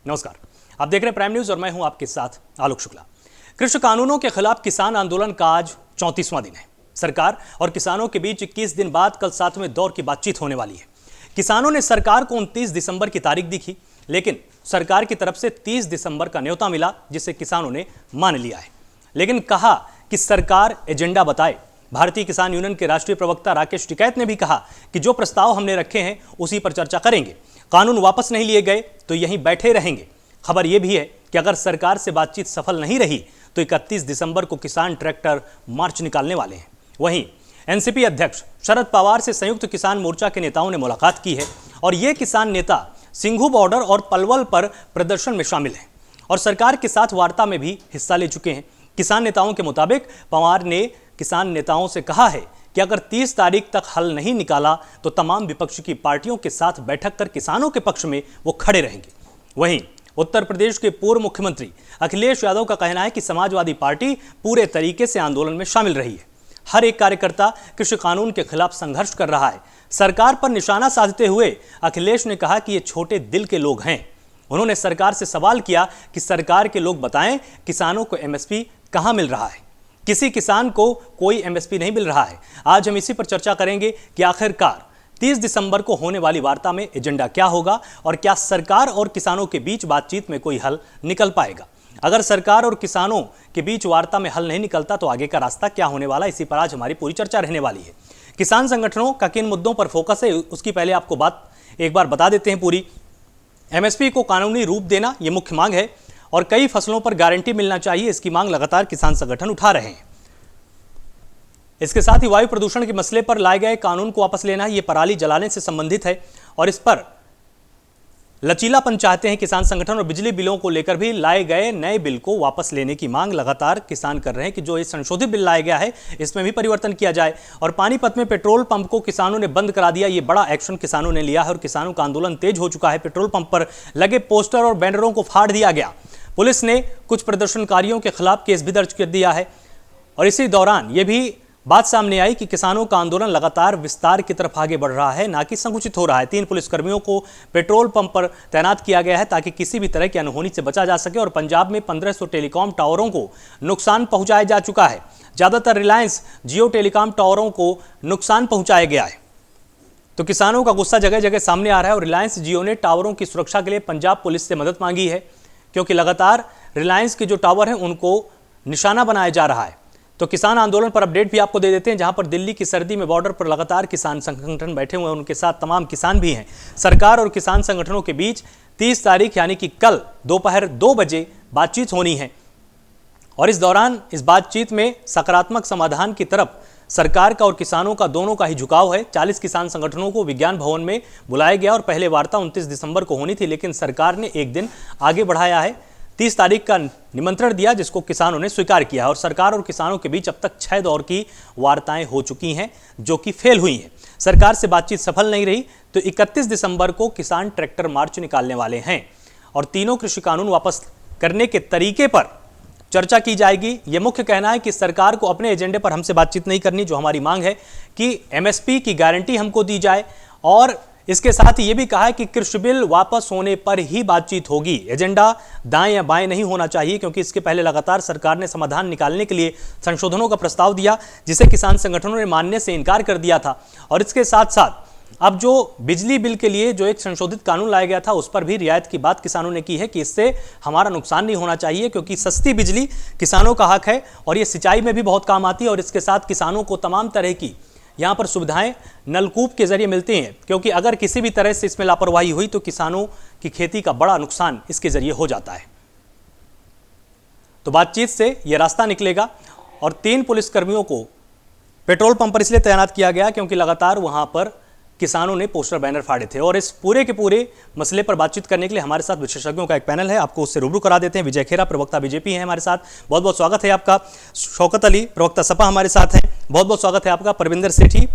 नमस्कार, आप देख रहे हैं प्राइम न्यूज और मैं हूं आपके साथ आलोक शुक्ला। कृषि कानूनों के खिलाफ किसान आंदोलन का आज 34वां दिन है। सरकार और किसानों के बीच 21 दिन बाद कल 7वें दौर की बातचीत होने वाली है। किसानों ने सरकार को 29 दिसंबर की तारीख दी थी, लेकिन सरकार की तरफ से 30 दिसंबर का न्योता मिला, जिसे किसानों ने मान लिया है। लेकिन कहा कि सरकार एजेंडा बताए। भारतीय किसान यूनियन के राष्ट्रीय प्रवक्ता राकेश टिकैत ने भी कहा कि जो प्रस्ताव हमने रखे हैं उसी पर चर्चा करेंगे। कानून वापस नहीं लिए गए तो यहीं बैठे रहेंगे। खबर यह भी है कि अगर सरकार से बातचीत सफल नहीं रही तो 31 दिसंबर को किसान ट्रैक्टर मार्च निकालने वाले हैं। वहीं एनसीपी अध्यक्ष शरद पवार से संयुक्त किसान मोर्चा के नेताओं ने मुलाकात की है और ये किसान नेता सिंघू बॉर्डर और पलवल पर प्रदर्शन में शामिल हैं और सरकार के साथ वार्ता में भी हिस्सा ले चुके हैं। किसान नेताओं के मुताबिक पवार ने किसान नेताओं से कहा है कि अगर 30 तारीख तक हल नहीं निकाला तो तमाम विपक्ष की पार्टियों के साथ बैठक कर किसानों के पक्ष में वो खड़े रहेंगे। वहीं उत्तर प्रदेश के पूर्व मुख्यमंत्री अखिलेश यादव का कहना है कि समाजवादी पार्टी पूरे तरीके से आंदोलन में शामिल रही है। हर एक कार्यकर्ता कृषि कानून के खिलाफ संघर्ष कर रहा है। सरकार पर निशाना साधते हुए अखिलेश ने कहा कि ये छोटे दिल के लोग हैं। उन्होंने सरकार से सवाल किया कि सरकार के लोग बताएं किसानों को एमएसपी कहां मिल रहा है। किसी किसान को कोई एमएसपी नहीं मिल रहा है। आज हम इसी पर चर्चा करेंगे कि आखिरकार 30 दिसंबर को होने वाली वार्ता में एजेंडा क्या होगा और क्या सरकार और किसानों के बीच बातचीत में कोई हल निकल पाएगा। अगर सरकार और किसानों के बीच वार्ता में हल नहीं निकलता तो आगे का रास्ता क्या होने वाला, इसी पर आज हमारी पूरी चर्चा रहने वाली है। किसान संगठनों का किन मुद्दों पर फोकस है उसकी पहले आपको बात एक बार बता देते हैं पूरी। एमएसपी को कानूनी रूप देना यह मुख्य मांग है और कई फसलों पर गारंटी मिलना चाहिए, इसकी मांग लगातार किसान संगठन उठा रहे हैं। इसके साथ ही वायु प्रदूषण के मसले पर लाए गए कानून को वापस लेना, यह पराली जलाने से संबंधित है और इस पर लचीलापन चाहते हैं किसान संगठन। और बिजली बिलों को लेकर भी लाए गए नए बिल को वापस लेने की मांग लगातार किसान कर रहे हैं कि जो ये संशोधित बिल लाया गया है इसमें भी परिवर्तन किया जाए। और पानीपत में पेट्रोल पंप को किसानों ने बंद करा दिया। ये बड़ा एक्शन किसानों ने लिया है और किसानों का आंदोलन तेज हो चुका है। पेट्रोल पंप पर लगे पोस्टर और बैनरों को फाड़ दिया गया। पुलिस ने कुछ प्रदर्शनकारियों के खिलाफ केस भी दर्ज कर दिया है और इसी दौरान यह भी बात सामने आई कि किसानों का आंदोलन लगातार विस्तार की तरफ आगे बढ़ रहा है, ना कि संकुचित हो रहा है। 3 पुलिसकर्मियों को पेट्रोल पंप पर तैनात किया गया है ताकि किसी भी तरह की अनहोनी से बचा जा सके। और पंजाब में 1500 टेलीकॉम टावरों को नुकसान पहुंचाया जा चुका है। ज्यादातर रिलायंस जियो टेलीकॉम टावरों को नुकसान पहुंचाया गया है। तो किसानों का गुस्सा जगह जगह सामने आ रहा है और रिलायंस जियो ने टावरों की सुरक्षा के लिए पंजाब पुलिस से मदद मांगी है, क्योंकि लगातार रिलायंस के जो टावर हैं उनको निशाना बनाया जा रहा है। तो किसान आंदोलन पर अपडेट भी आपको दे देते हैं, जहां पर दिल्ली की सर्दी में बॉर्डर पर लगातार किसान संगठन बैठे हुए हैं, उनके साथ तमाम किसान भी हैं। सरकार और किसान संगठनों के बीच 30 तारीख यानी कि कल दोपहर 2 बजे बातचीत होनी है और इस दौरान इस बातचीत में सकारात्मक समाधान की तरफ सरकार का और किसानों का दोनों का ही झुकाव है। 40 किसान संगठनों को विज्ञान भवन में बुलाया गया और पहले वार्ता 29 दिसंबर को होनी थी, लेकिन सरकार ने एक दिन आगे बढ़ाया है। 30 तारीख का निमंत्रण दिया, जिसको किसानों ने स्वीकार किया और सरकार और किसानों के बीच अब तक 6 दौर की वार्ताएं हो चुकी हैं जो कि फेल हुई हैं। सरकार से बातचीत सफल नहीं रही तो 31 दिसंबर को किसान ट्रैक्टर मार्च निकालने वाले हैं और तीनों कृषि कानून वापस करने के तरीके पर चर्चा की जाएगी। यह मुख्य कहना है कि सरकार को अपने एजेंडे पर हमसे बातचीत नहीं करनी। जो हमारी मांग है कि एमएसपी की गारंटी हमको दी जाए और इसके साथ ही यह भी कहा है कि कृषि बिल वापस होने पर ही बातचीत होगी। एजेंडा दाएं या बाएं नहीं होना चाहिए, क्योंकि इसके पहले लगातार सरकार ने समाधान निकालने के लिए संशोधनों का प्रस्ताव दिया, जिसे किसान संगठनों ने मानने से इनकार कर दिया था। और इसके साथ साथ अब जो बिजली बिल के लिए जो एक संशोधित कानून लाया गया था उस पर भी रियायत की बात किसानों ने की है कि इससे हमारा नुकसान नहीं होना चाहिए, क्योंकि सस्ती बिजली किसानों का हक है और ये सिंचाई में भी बहुत काम आती है। और इसके साथ किसानों को तमाम तरह की यहाँ पर सुविधाएं नलकूप के जरिए मिलती हैं, क्योंकि अगर किसी भी तरह से इसमें लापरवाही हुई तो किसानों की खेती का बड़ा नुकसान इसके जरिए हो जाता है। तो बातचीत से यह रास्ता निकलेगा। और 3 पुलिसकर्मियों को पेट्रोल पंप पर इसलिए तैनात किया गया क्योंकि लगातार वहां पर किसानों ने पोस्टर बैनर फाड़े थे। और इस पूरे के पूरे मसले पर बातचीत करने के लिए हमारे साथ विशेषज्ञों का एक पैनल है, आपको उससे रूबरू करा देते हैं। विजय खेरा, प्रवक्ता बीजेपी हैं हमारे साथ, बहुत बहुत स्वागत है आपका। शौकत अली, प्रवक्ता सपा हमारे साथ हैं, बहुत बहुत स्वागत है आपका। परविंदर सेठी,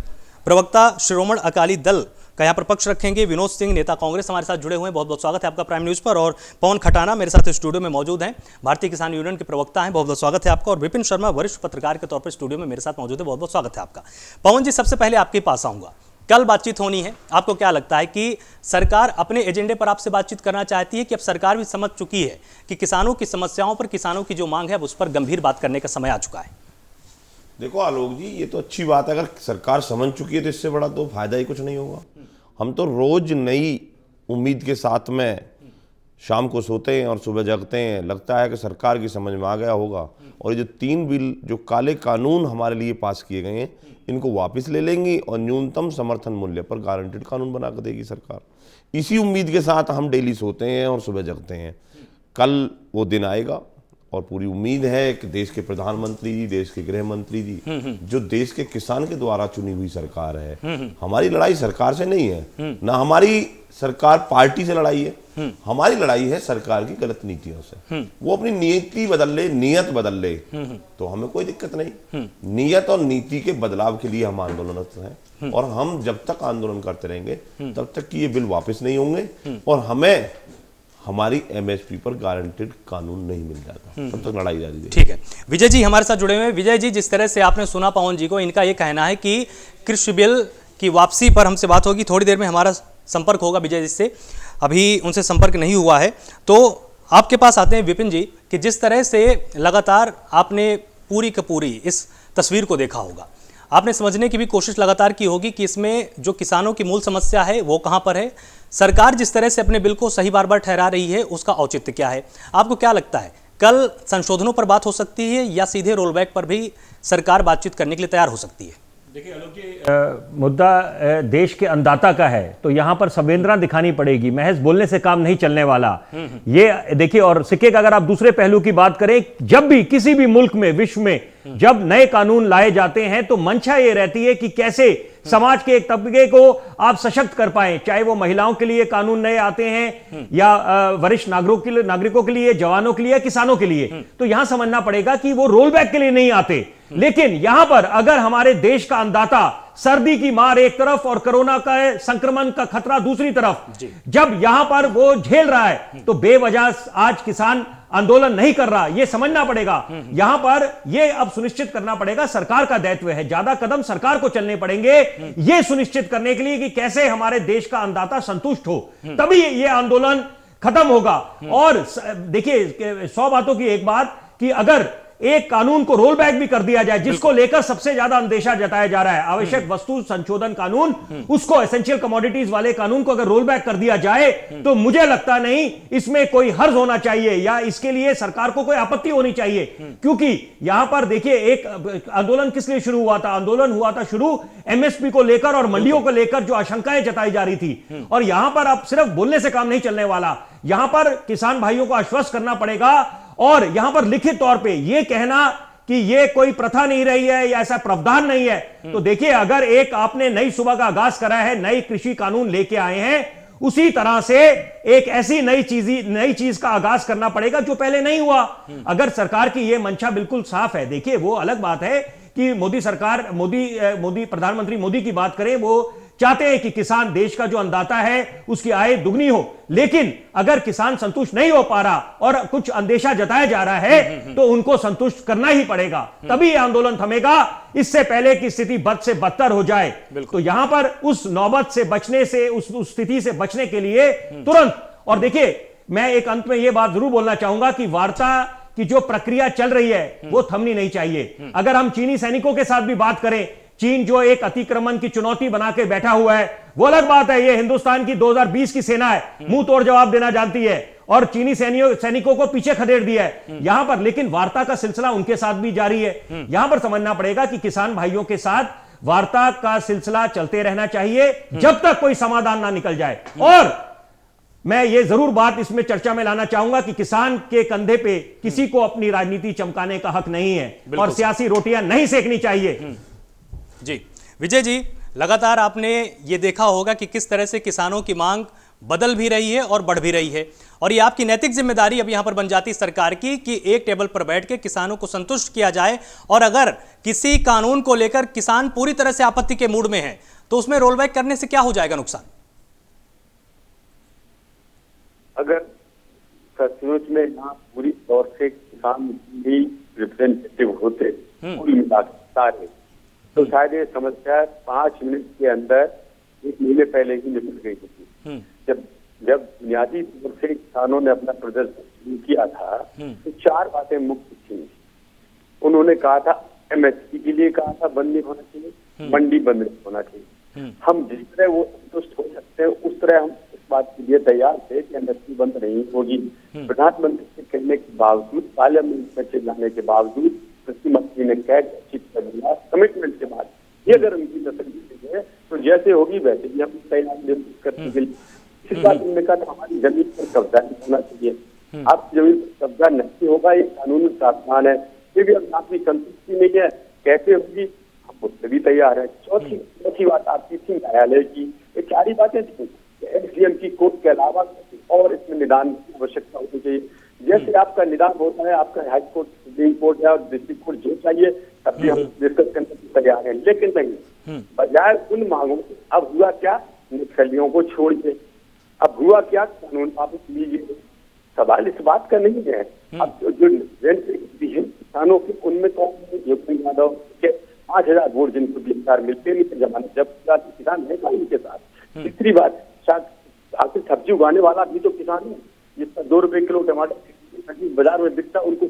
प्रवक्ता शिरोमण अकाली दल का यहाँ पर पक्ष रखेंगे। विनोद सिंह, नेता कांग्रेस, हमारे साथ जुड़े हुए हैं, बहुत बहुत स्वागत है आपका प्राइम न्यूज़ पर। और पवन खटाना मेरे साथ स्टूडियो में मौजूद हैं, भारतीय किसान यूनियन के प्रवक्ता हैं, बहुत बहुत स्वागत है आपका। और विपिन शर्मा, वरिष्ठ पत्रकार के तौर पर स्टूडियो में मेरे साथ मौजूद है, बहुत बहुत स्वागत है आपका। पवन जी, सबसे पहले आपके पास आऊँगा, कल बातचीत होनी है। आपको क्या लगता है कि सरकार अपने एजेंडे पर आपसे बातचीत करना चाहती है कि अब सरकार भी समझ चुकी है कि किसानों की समस्याओं पर, किसानों की जो मांग है उस पर गंभीर बात करने का समय आ चुका है? देखो आलोक जी, ये तो अच्छी बात है, अगर सरकार समझ चुकी है तो इससे बड़ा तो फायदा ही कुछ नहीं होगा। हम तो रोज नई उम्मीद के साथ में शाम को सोते हैं और सुबह जगते हैं, लगता है कि सरकार की समझ में आ गया होगा और ये जो 3 बिल, जो काले कानून हमारे लिए पास किए गए हैं, इनको वापस ले लेंगी और न्यूनतम समर्थन मूल्य पर गारंटेड कानून बना कर देगी सरकार। इसी उम्मीद के साथ हम डेली सोते हैं और सुबह जगते हैं। कल वो दिन आएगा और पूरी उम्मीद है कि देश के प्रधानमंत्री जी, देश के गृह मंत्री जी, जो देश के किसान के द्वारा चुनी हुई सरकार है, हमारी लड़ाई सरकार से नहीं है, ना हमारी सरकार पार्टी से लड़ाई है, हमारी लड़ाई है सरकार की गलत नीतियों से। वो अपनी नीति बदल ले, नियत बदल ले, तो हमें कोई दिक्कत नहीं। नियत और नीति के बदलाव के लिए हम आंदोलनरत हैं और हम जब तक आंदोलन करते रहेंगे तब तक कि ये बिल वापस नहीं होंगे और हमें हमारी एमएसपी पर गारंटेड कानून नहीं मिल जाता, तब तक लड़ाई जारी है। ठीक है, विजय जी हमारे साथ जुड़े हुए हैं। विजय जी, जिस तरह से आपने सुना पवन जी को, इनका ये कहना है कि कृषि बिल की वापसी पर हमसे बात होगी। थोड़ी देर में हमारा संपर्क होगा विजय जी से, अभी उनसे संपर्क नहीं हुआ है। तो आपके पास आते हैं विपिन जी, कि जिस तरह से लगातार आपने पूरी की पूरी इस तस्वीर को देखा होगा, आपने समझने की भी कोशिश लगातार की होगी कि इसमें जो किसानों की मूल समस्या है वो कहां पर है, सरकार जिस तरह से अपने बिल को सही बार बार ठहरा रही है उसका औचित्य क्या है। आपको क्या लगता है, कल संशोधनों पर बात हो सकती है या सीधे रोलबैक पर भी सरकार बातचीत करने के लिए तैयार हो सकती है? देखिए आलोक जी, मुद्दा देश के अन्नदाता का है, तो यहां पर संवेदना दिखानी पड़ेगी, महज बोलने से काम नहीं चलने वाला। ये देखिए, और सिक्के का अगर आप दूसरे पहलू की बात करें, जब भी किसी भी मुल्क में, विश्व में जब नए कानून लाए जाते हैं तो मंशा ये रहती है कि कैसे समाज के एक तबके को आप सशक्त कर पाएं, चाहे वो महिलाओं के लिए कानून नए आते हैं या वरिष्ठ नागरिकों के लिए, जवानों के लिए, किसानों के लिए। तो यहां समझना पड़ेगा कि वो रोल बैक के लिए नहीं आते, लेकिन यहां पर अगर हमारे देश का अन्नदाता सर्दी की मार एक तरफ और कोरोना का संक्रमण का खतरा दूसरी तरफ, जब यहां पर वो झेल रहा है, तो बेवजह आज किसान आंदोलन नहीं कर रहा, यह समझना पड़ेगा। यहां पर यह अब सुनिश्चित करना पड़ेगा, सरकार का दायित्व है, ज्यादा कदम सरकार को चलने पड़ेंगे यह सुनिश्चित करने के लिए कि कैसे हमारे देश का अन्नदाता संतुष्ट हो, तभी यह आंदोलन खत्म होगा। और देखिए, 100 बातों की एक बात कि अगर एक कानून को रोल बैक भी कर दिया जाए, जिसको लेकर सबसे ज्यादा अंदेशा जताया जा रहा है, आवश्यक वस्तु संशोधन कानून, उसको, एसेंशियल कमोडिटीज वाले कानून को अगर रोल बैक कर दिया जाए, तो मुझे लगता नहीं इसमें कोई हर्ज होना चाहिए या इसके लिए सरकार को कोई आपत्ति होनी चाहिए। क्योंकि यहां पर देखिए, एक आंदोलन किस लिए शुरू हुआ था? आंदोलन हुआ था शुरू एमएसपी को लेकर और मंडियों को लेकर जो आशंकाएं जताई जा रही थी। और यहां पर अब सिर्फ बोलने से काम नहीं चलने वाला, यहां पर किसान भाइयों को आश्वस्त करना पड़ेगा और यहां पर लिखित तौर पे यह कहना कि यह कोई प्रथा नहीं रही है या ऐसा प्रावधान नहीं है। तो देखिए, अगर एक आपने नई सुबह का आगाज करा है, नई कृषि कानून लेके आए हैं, उसी तरह से एक ऐसी नई चीज का आगाज करना पड़ेगा जो पहले नहीं हुआ। अगर सरकार की यह मंशा बिल्कुल साफ है, देखिए वो अलग बात है कि मोदी सरकार, प्रधानमंत्री मोदी की बात करें, वो चाहते हैं कि किसान, देश का जो अन्नदाता है, उसकी आय दुगनी हो। लेकिन अगर किसान संतुष्ट नहीं हो पा रहा और कुछ अंदेशा जताया जा रहा है, तो उनको संतुष्ट करना ही पड़ेगा, तभी यह आंदोलन थमेगा, इससे पहले कि स्थिति बद से बदतर हो जाए। तो यहां पर उस नौबत से बचने से, उस स्थिति से बचने के लिए तुरंत, और देखिए, मैं एक अंत में यह बात जरूर बोलना चाहूंगा कि वार्ता की जो प्रक्रिया चल रही है वो थमनी नहीं चाहिए। अगर हम चीनी सैनिकों के साथ भी बात करें, चीन जो एक अतिक्रमण की चुनौती बना के बैठा हुआ है, वो अलग बात है, ये हिंदुस्तान की 2020 की सेना है, मुंह तोड़ जवाब देना जानती है और चीनी सैनिकों को पीछे खदेड़ दिया है यहां पर। लेकिन वार्ता का सिलसिला उनके साथ भी जारी है। यहां पर समझना पड़ेगा कि किसान भाइयों के साथ वार्ता का सिलसिला चलते रहना चाहिए जब तक कोई समाधान ना निकल जाए। और मैं ये जरूर बात इसमें चर्चा में लाना चाहूंगा कि किसान के कंधे पे किसी को अपनी राजनीति चमकाने का हक नहीं है और सियासी रोटियां नहीं सेकनी चाहिए। जी विजय जी, लगातार आपने ये देखा होगा कि किस तरह से किसानों की मांग बदल भी रही है और बढ़ भी रही है, और ये आपकी नैतिक जिम्मेदारी अब यहां पर बन जाती सरकार की कि एक टेबल पर बैठ के किसानों को संतुष्ट किया जाए। और अगर किसी कानून को लेकर किसान पूरी तरह से आपत्ति के मूड में है, तो उसमें रोल बैक करने से क्या हो जाएगा नुकसान? अगर सचमुच में यहाँ पूरी तौर से किसान भी रिप्रेजेंटेटिव होते कुल मिलाकर, तो शायद ये समस्या 5 मिनट के अंदर 1 महीने पहले ही निपट गई थी। जब बुनियादी तौर से किसानों ने अपना प्रदर्शन शुरू किया था तो 4 बातें मुख्य थी। उन्होंने कहा था एमएसपी के लिए कहा था बंद नहीं होना चाहिए, मंडी बंद नहीं होना चाहिए। हम जिस तरह वो संतुष्ट हो सकते हैं उस तरह हम इस बात के लिए तैयार थे कि एमएसपी बंद नहीं होगी। प्रधानमंत्री से कहने के बावजूद, पार्लियामेंट में चिल्लाने के बावजूद, कृषि मंत्री ने कमिटमेंट के बाद ये अगर उनकी तस्वीर है तो जैसे होगी वैसे ही हम तैयार करने के लिए। इस बात में कहा था हमारी जमीन पर कब्जा नहीं होना चाहिए। आप जमीन पर कब्जा नहीं होगा, ये कानूनी प्रावधान है। फिर भी अब आपकी संतुष्टि नहीं है, कैसे होगी, हम उससे भी तैयार है। चौथी बात आपकी थी न्यायालय की। ये 4 ही बातें थी। एसडीएम की कोर्ट के अलावा और इसमें निदान की आवश्यकता होनी चाहिए। जैसे आपका निदान होता है, आपका हाई कोर्ट, सुप्रीम कोर्ट है और डिस्ट्रिक्ट कोर्ट जो चाहिए, तब भी हम डिस्कस करने को तैयार हैं। लेकिन नहीं, बजाय उन मांगों के अब हुआ क्या, नक्सलियों को छोड़ के अब हुआ क्या, कानून वापस लीजिए। सवाल इस बात का नहीं है। अब जो किसानों के उनमें कौन योगेंद्र यादव के 5,000 वोट जिनको गिरफ्तार मिलते नहीं थे जमाने, जब किसान है कानून के साथ। तीसरी बात, आखिर सब्जी उगाने वाला भी तो किसान है, जिसका 2 रुपए किलो टमाटर बाजार में बिकता, उनको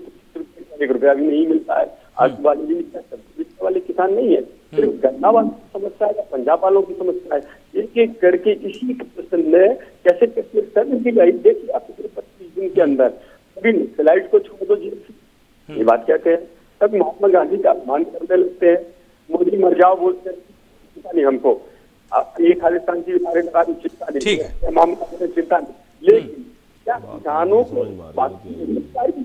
1 रुपया भी नहीं मिलता है। आलू वाले भी सब्जी बिकने वाले किसान नहीं है, सिर्फ गन्ना वालों की समस्या है या पंजाब वालों की समस्या है। एक एक करके इसी प्रश्न में कैसे कैसे देखिए आप पिछले 25 दिन के अंदर अभी स्लाइड को छोड़ दो जी, ये बात क्या कहे, तब महात्मा गांधी का अपमान करने लगते हैं, मोदी मर जाओ बोलते हैं, चिंता नहीं हमको, ये खालिस्तान की चिंता नहीं, मामला चिंता नहीं। लेकिन क्या किसानों को बात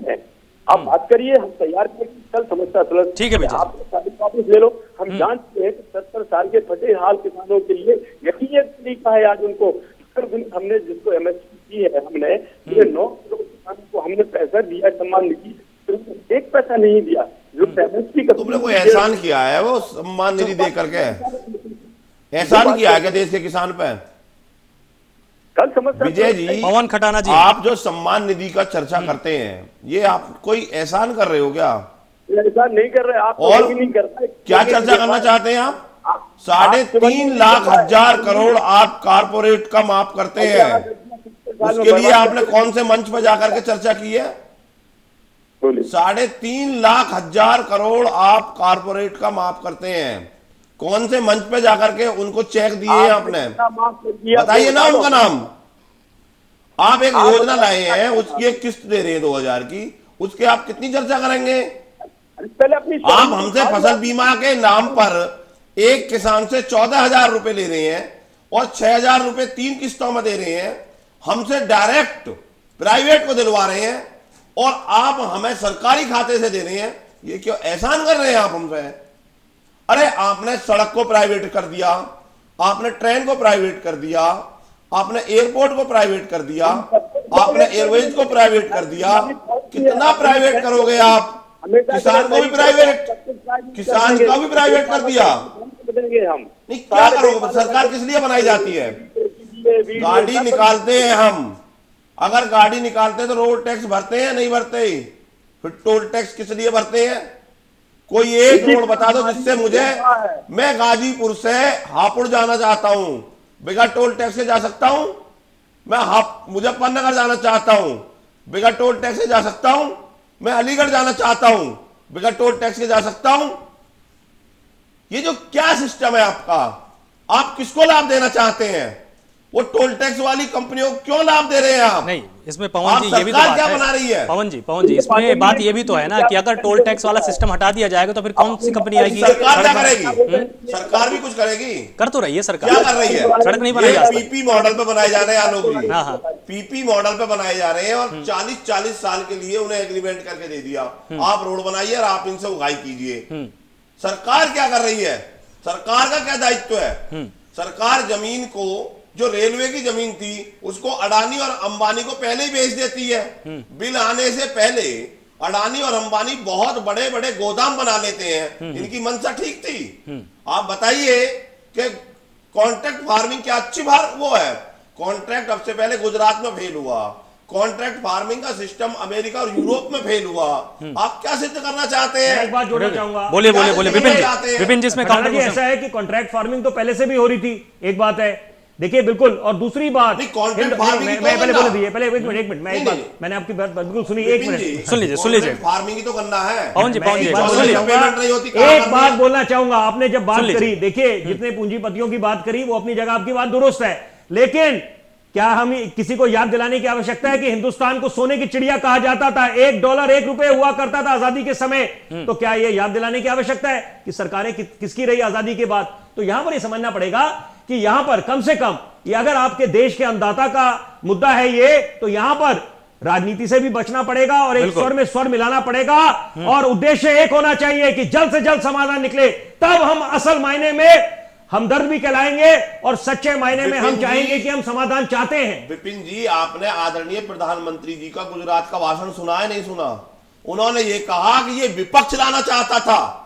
है, आप बात करिए, हम तैयार कल समस्या सुलझ। ठीक है भैया, आप वापस ले लो। हम जानते हैं कि 70 साल के फटे हाल किसानों के लिए यही एक तरीका है आज उनको। हमने जिसको एमएसपी की है, हमने 9 करोड़ किसानों को हमने पैसा दिया, सम्मान निधि, तो 1 पैसा नहीं दिया। जो एमएसपी का तुमने कोई एहसान किया है वो सम्मान निधि दे करके? एहसान किया है क्या देश के किसान पे? कल समस्या विजय जी, पवन खटाना जी, आप जो सम्मान निधि का चर्चा करते हैं, ये आप कोई एहसान कर रहे हो क्या? ऐसा नहीं कर रहे आप, और नहीं कर रहे। क्या चर्चा करना चाहते हैं आप? 3.5 लाख हजार करोड़ आप कारपोरेट का माफ करते हैं, उसके लिए आपने कौन से मंच पर जाकर के चर्चा की है? 3.5 लाख हजार करोड़ आप कारपोरेट का माफ करते हैं, कौन से मंच पे जाकर के उनको चेक दिए हैं आपने? बताइए ना उनका नाम। आप एक योजना लाए हैं, उसकी एक किस्त दे रहे हैं 2000 की, उसके आप कितनी चर्चा करेंगे? आप हमसे फसल बीमा के नाम पर एक किसान से 14,000 रुपए ले रहे हैं और 6,000 रुपए 3 किस्तों में दे रहे हैं, हमसे डायरेक्ट प्राइवेट को दिलवा रहे हैं और आप हमें सरकारी खाते से दे रहे हैं। ये क्यों एहसान कर रहे हैं आप हमसे? अरे आपने सड़क को प्राइवेट कर दिया, आपने ट्रेन को प्राइवेट कर दिया, आपने एयरपोर्ट को प्राइवेट कर दिया, आपने एयरवेज को प्राइवेट कर दिया। कितना प्राइवेट करोगे आप? किसान को भी प्राइवेट, किसान का भी प्राइवेट कर दिया। नहीं, क्या करोगे? सरकार किस लिए बनाई जाती है? गाड़ी निकालते हैं हम, अगर गाड़ी निकालते हैं तो रोड टैक्स भरते हैं, नहीं भरते? फिर टोल टैक्स किस लिए भरते हैं? कोई एक रोड बता दो जिससे मुझे, मैं गाजीपुर से हापुड़ जाना चाहता हूं, बिना टोल टैक्स से जा सकता हूं? मैं मुजफ्फरनगर जाना चाहता हूं, बिना टोल टैक्स से जा सकता हूं? मैं अलीगढ़ जाना चाहता हूं, बिना टोल टैक्स के जा सकता हूं? ये जो क्या सिस्टम है आपका, आप किसको लाभ देना चाहते हैं? वो टोल टैक्स वाली कंपनियों को क्यों लाभ दे रहे हैं आप? नहीं, इसमें पवन जी ये भी तो बात क्या है, बना रही है? पवन जी इसमें बात ये भी तो है ना कि अगर टोल टैक्स वाला सिस्टम हटा दिया जाएगा तो फिर कौन सी कंपनी आएगी? सरकार क्या करेगी? सरकार भी कुछ करेगी, कर तो रही है सरकार। क्या कर रही है? सड़क नहीं बनाई जा रही। पीपी मॉडल पे बनाए जा रहे हैं आलोक जी। हाँ, पीपी मॉडल पे बनाए जा रहे हैं और 40-40 साल के लिए उन्हें एग्रीमेंट करके दे दिया, आप रोड बनाइए और आप इनसे उगाई कीजिए। सरकार क्या कर रही है? सरकार का क्या दायित्व है? सरकार जमीन को, जो रेलवे की जमीन थी, उसको अडानी और अंबानी को पहले ही बेच देती है। बिल आने से पहले अडानी और अंबानी बहुत बड़े बड़े गोदाम बना लेते हैं। इनकी मंशा ठीक थी। आप बताइए कि कॉन्ट्रैक्ट फार्मिंग क्या अच्छी वो है? कॉन्ट्रैक्ट अब से पहले गुजरात में फेल हुआ, कॉन्ट्रैक्ट फार्मिंग का सिस्टम अमेरिका और यूरोप में फेल हुआ, आप क्या सिद्ध करना चाहते मैं हैं? एक बात जोड़ना चाहूंगा। बोलिए बोलिए बोलिए विपिन चाहते जी, हैं? विपिन जी इसमें खटाना जी, काउंटर ऐसा है कि कॉन्ट्रैक्ट फार्मिंग तो पहले से भी हो रही थी, एक बात है, देखिए बिल्कुल। और दूसरी बात, नहीं, contract farming की मैं तो पहले गन्ना। बोल दिए, पहले एक मिनट मैं एक नहीं, बात, मैंने आपकी बात बिल्कुल सुनी, एक विपिन जी, मिनट सुन लीजिए फार्मिंग ही तो करना है। पवन जी, मैं पवन जी, एक बात सुन बोलना लीजिए। चाहूंगा, पेमेंट नहीं होती, कहाँ एक करनी बात है? बोलना चाहूंगा। आपने जब बात सुन लीजिए। करी, देखिए जितने पूंजीपतियों की बात करी वो अपनी जगह आपकी बात दुरुस्त है, लेकिन क्या हम किसी को याद दिलाने की आवश्यकता है कि हिंदुस्तान को सोने की चिड़िया कहा जाता था, $1 1 रुपए हुआ करता था आजादी के समय? तो क्या यह याद दिलाने की आवश्यकता है कि सरकारें किसकी रही आजादी के बाद? तो यहां पर यह समझना पड़ेगा कि यहां पर कम से कम ये अगर आपके देश के अन्नदाता का मुद्दा है ये, तो यहां पर राजनीति से भी बचना पड़ेगा और एक स्वर में स्वर मिलाना पड़ेगा और उद्देश्य एक होना चाहिए कि जल्द से जल्द समाधान निकले, तब हम असल मायने में हमदर्द भी कहलाएंगे और सच्चे मायने में हम विपिन चाहेंगे जी, कि हम समाधान चाहते हैं। विपिन जी, आपने आदरणीय प्रधानमंत्री जी का गुजरात का भाषण सुना है नहीं सुना? उन्होंने ये कहा कि ये विपक्ष लाना चाहता था,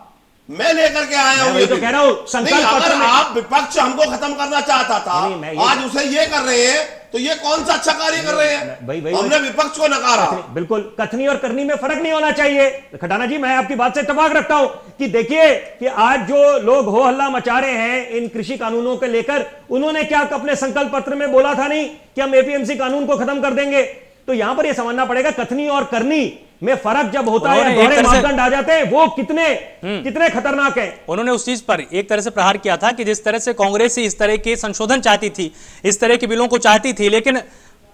मैं लेकर के आया हूं। वही तो कह रहा हूं, संकल्प पत्र अगर में आप विपक्ष हमको खत्म करना चाहता था, नहीं, आज उसे ये कर रहे हैं, तो ये कौन सा अच्छा कार्य कर रहे हैं? वही हमने विपक्ष को नकारा। बिल्कुल, कथनी और करनी में फर्क नहीं होना चाहिए। खटाना जी, मैं आपकी बात से इत्तेफाक रखता हूं कि देखिए कि आज जो लोग हो हल्ला मचा रहे हैं इन कृषि कानूनों को लेकर, उन्होंने क्या अपने संकल्प पत्र में बोला था नहीं कि हम एपीएमसी कानून को खत्म कर देंगे? तो यहां पर यह समझना पड़ेगा कथनी और करनी में फर्क जब होता है, दोहरे मापदंड आ जाते हैं, वो कितने खतरनाक है। उन्होंने उस चीज पर एक तरह से प्रहार किया था कि जिस तरह से कांग्रेस इस तरह के संशोधन चाहती थी, इस तरह के बिलों को चाहती थी, लेकिन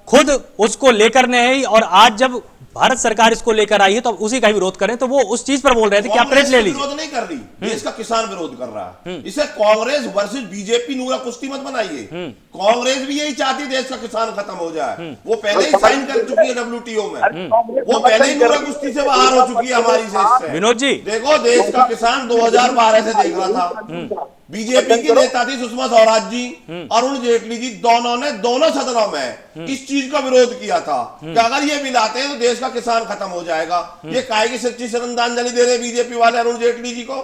खुद उसको लेकर नहीं, और आज जब भारत सरकार इसको लेकर आई है तो अब उसी का ही विरोध करें, तो वो उस चीज पर बोल रहे थे कि आप क्रेडिट ले लीजिए। विरोध नहीं कर रही, देश का किसान विरोध कर रहा है। इसे कांग्रेस वर्सेस बीजेपी नूरा कुश्ती मत बनाइए। कांग्रेस भी यही चाहती है देश का किसान खत्म हो जाए, वो पहले ही साइन कर चुकी है WTO में, वो पहले ही नूरा कुश्ती से बाहर हो चुकी है हमारी से। विनोद जी, देखो, देश का किसान 2012 से देख रहा था, बीजेपी की नेता थी सुषमा स्वराज जी, अरुण जेटली जी, दोनों ने दोनों सदनों में इस चीज का विरोध किया था कि अगर ये बिल आते हैं तो देश का किसान खत्म हो जाएगा। ये काहे की सच्ची श्रद्धांजलि दे रहे बीजेपी वाले अरुण जेटली जी को?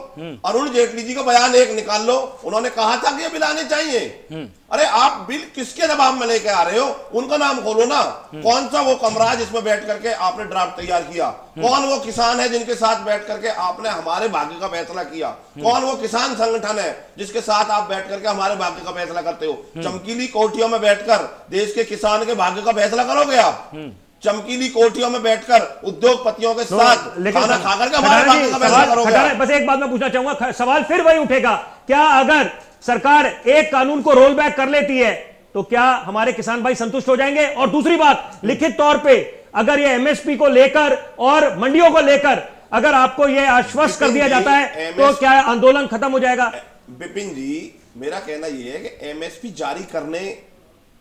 अरुण जेटली जी का बयान एक निकाल लो, उन्होंने कहा था कि ये बिल आने चाहिए। अरे आप बिल किसके दबाव में लेके आ रहे हो? उनका नाम खोलो ना। कौन सा वो कमरा जिसमें बैठ करके आपने ड्राफ्ट तैयार किया? कौन वो किसान है जिनके साथ बैठ करके आपने हमारे भाग्य का फैसला किया? कौन वो किसान संगठन है जिसके साथ आप बैठ करके हमारे भाग्य का फैसला करते हो? चमकीली कोठियों में बैठकर देश के किसान के भाग्य का फैसला करोगे आप? चमकीली कोठियों में बैठकर उद्योगपतियों के साथ खाना खाकर के हमारे भाग्य का फैसला करोगे? बस एक बात मैं पूछना चाहूंगा, सवाल फिर वही उठेगा, क्या अगर सरकार एक कानून को रोल बैक कर लेती है तो क्या हमारे किसान भाई संतुष्ट हो जाएंगे? और दूसरी बात, लिखित तौर पे अगर ये एमएसपी को लेकर और मंडियों को लेकर अगर आपको ये आश्वस्त कर दिया जाता है तो क्या आंदोलन खत्म हो जाएगा? विपिन जी, मेरा कहना यह है कि एमएसपी जारी करने